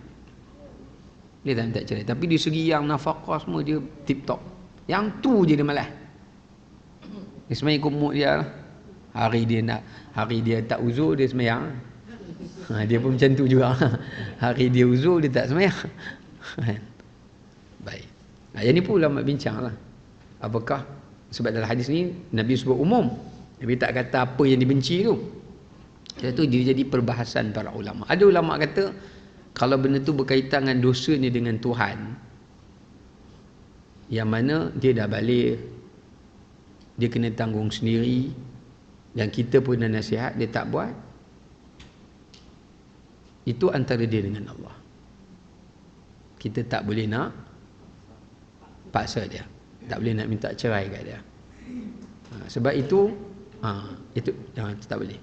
dia tak minta cerai. Tapi di segi yang nafkah semua dia tip top, yang tu je dia malas. Dia semayang ikut mood dia lah. Hari dia tak uzur, dia semayang. Dia pun macam tu juga. Hari dia uzur, dia tak semayang. Baik. Yang ni pun ulama bincang lah. Apakah, sebab dalam hadis ni Nabi sebut umum, Nabi tak kata apa yang dibenci tu. Sebab tu dia jadi perbahasan para ulama. Ada ulama kata, kalau benda tu berkaitan dengan dosanya dengan Tuhan, yang mana dia dah balik, dia kena tanggung sendiri, dan kita pun dah nasihat, dia tak buat, itu antara dia dengan Allah. Kita tak boleh nak paksa dia, tak boleh nak minta cerai kat dia. Sebab itu jangan, tak boleh.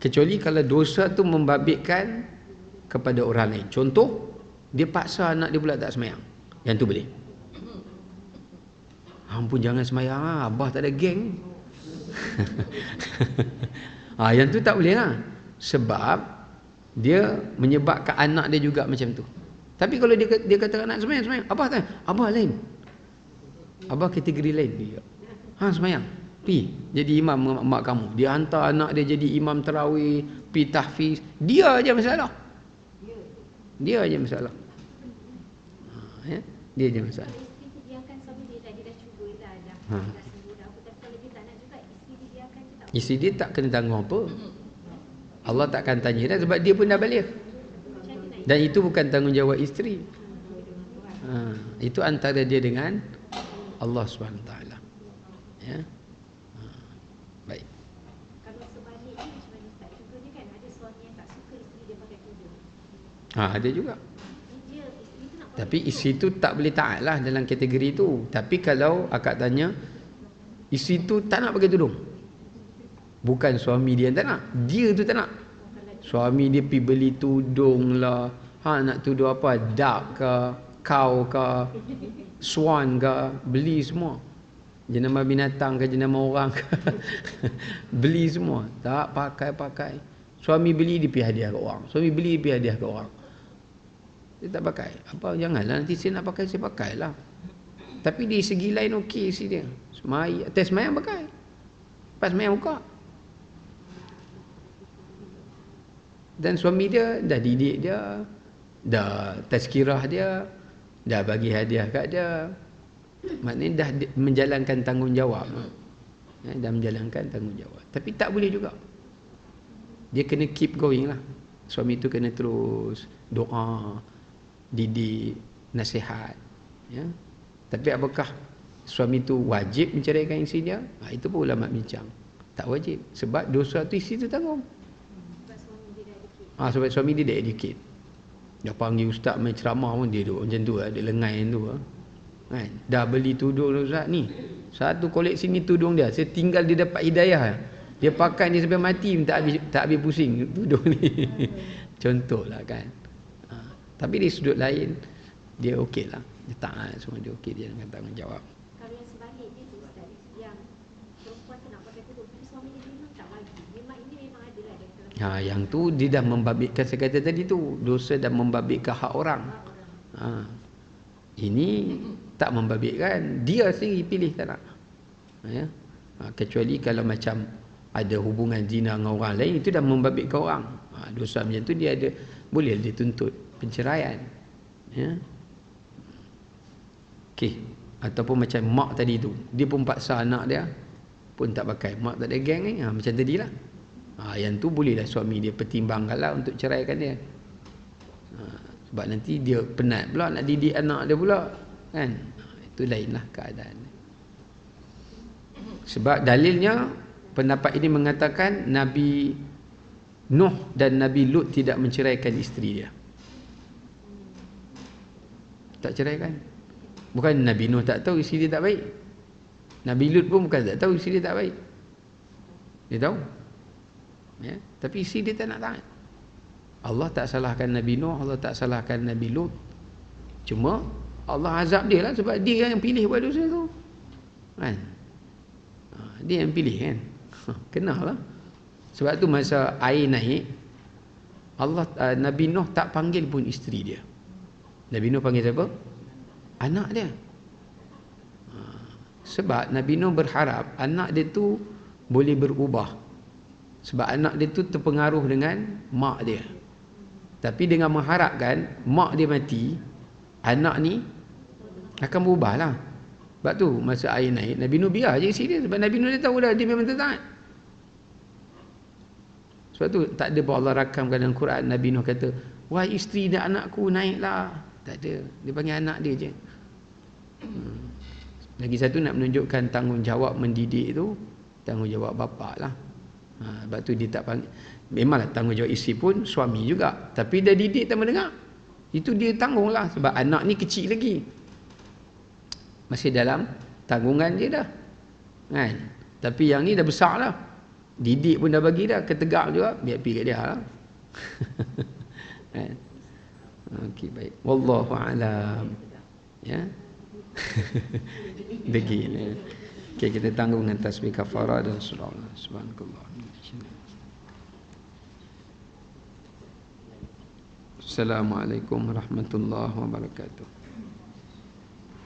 Kecuali kalau dosa tu membabitkan kepada orang lain. Contoh, dia paksa anak dia pula tak semayang, yang tu boleh. Ampun, jangan semayang lah, abah tak ada geng. Yang tu tak boleh lah. Sebab dia menyebabkan anak dia juga macam tu. Tapi kalau dia kata anak semayang, abah tak, abah lain, abah kategori lain dia. Semayang, pi jadi imam mak kamu. Dia hantar anak dia jadi imam tarawih, pi tahfiz. Dia aja masalah. Dia aja masalah. Dia aja masalah. Isteri dia tak kena tanggung apa. Allah takkan tanya dah, sebab dia pun dah balik. Dan itu bukan tanggungjawab isteri. Itu antara dia dengan Allah SWT. Ya. Baik. Ada juga. Dia isteri tu nak pakai Tapi isteri tu tak boleh taat lah dalam kategori tu. Tapi kalau akak tanya, isteri tu tak nak pakai tudung. Bukan suami dia yang tak nak, dia tu tak nak. Suami dia pergi beli tudung lah. Nak tudung apa? Duck ke, cow ke, swan ke, beli semua. Jenama binatang ke, jenama orang ke. Beli semua. Tak pakai. Suami beli, dia pergi hadiah ke orang. Suami beli, dia pergi hadiah ke orang. Dia tak pakai. Apa, janganlah nanti saya nak pakai, saya pakailah. Tapi di segi lain okey si dia. Atas semayang pakai. Lepas semayang buka. Dan suami dia dah didik dia, dah tazkirah dia, dah bagi hadiah kat dia. Maknanya dah menjalankan tanggungjawab. Dah menjalankan tanggungjawab. Tapi tak boleh juga. Dia kena keep going lah. Suami tu kena terus doa, didik, nasihat. Ya. Tapi apakah suami tu wajib menceraikan isteri dia? Itu pun ulama bincang. Tak wajib. Sebab dosa tu isteri tu tanggung. Sebab suami dia dah educate. Dia panggil ustaz main ceramah pun dia duduk macam tu lah. Dia lengai macam tu lah. Kan? Dah beli tudung ustaz ni. Satu koleksi ni tudung dia. Saya tinggal dia dapat hidayah. Dia pakai ni sampai mati tak habis pusing tudung ni. Contohlah kan. Tapi di sudut lain dia okey lah. Dia taat semua, dia okey, dia dengan tanggungjawab. Kalau yang sebaliknya tu Ustaz, yang perempuan tu nak pakai tudung, tapi suami dia memang tak bagi. Ini memang ada lah dia. Yang tu dia dah membabitkan, saya kata tadi tu, dosa dah membabitkan hak orang. Ini tak membabitkan, dia sendiri pilih tak nak. Ya. Kecuali kalau macam ada hubungan zina dengan orang lain, itu dah membabitkan orang. Dosa macam tu dia ada, boleh dia tuntut penceraian. Ya. Okey. Ataupun macam mak tadi tu, dia pun paksa anak dia pun tak pakai. Mak tak ada geng ni, macam tadilah. Yang tu bolehlah suami dia pertimbangkanlah untuk ceraikan dia. Sebab nanti dia penat pula nak didik anak dia pula, kan? Itu lainlah keadaan. Sebab dalilnya pendapat ini mengatakan Nabi Nuh dan Nabi Lut tidak menceraikan isteri dia. Tak ceraikan. Bukan Nabi Nuh tak tahu isteri dia tak baik. Nabi Lut pun bukan tak tahu isteri dia tak baik. Dia tahu. Ya, tapi isteri dia tak nak taat. Allah tak salahkan Nabi Nuh, Allah tak salahkan Nabi Lut. Cuma Allah azab dia lah sebab dia yang pilih buat dosa tu. Kan? Dia yang pilih kan. Kenalah. Sebab tu masa air naik, Nabi Nuh tak panggil pun isteri dia. Nabi Nuh panggil siapa? Anak dia. Sebab Nabi Nuh berharap anak dia tu boleh berubah. Sebab anak dia tu terpengaruh dengan mak dia. Tapi dengan mengharapkan mak dia mati, anak ni akan berubah lah. Sebab tu masa air naik, Nabi Nuh biar je isteri dia. Sebab Nabi Nuh dia tahu dah dia memang taat. Sebab tu tak ada pun Allah rakamkan dalam Quran Nabi Nuh kata, wahai isteri dan anakku naiklah. Tak ada. Dia panggil anak dia je. Lagi satu nak menunjukkan tanggungjawab mendidik itu tanggungjawab bapa lah. Sebab tu dia tak panggil. Memanglah tanggungjawab isteri pun suami juga. Tapi dia didik tak mendengar. Itu dia tanggung lah. Sebab anak ni kecil lagi. Masih dalam tanggungan dia dah. Kan? Tapi yang ni dah besar lah. Didik pun dah bagi dah. Ketegak juga. Biar pergi kat dia lah. Kan? Okey, baik. Wallahu a'lam. Ya. Begini. Okey, kita tanggung dengan tasbih kafarah dan surah Allah. Subhanallah. Assalamualaikum warahmatullahi wabarakatuh.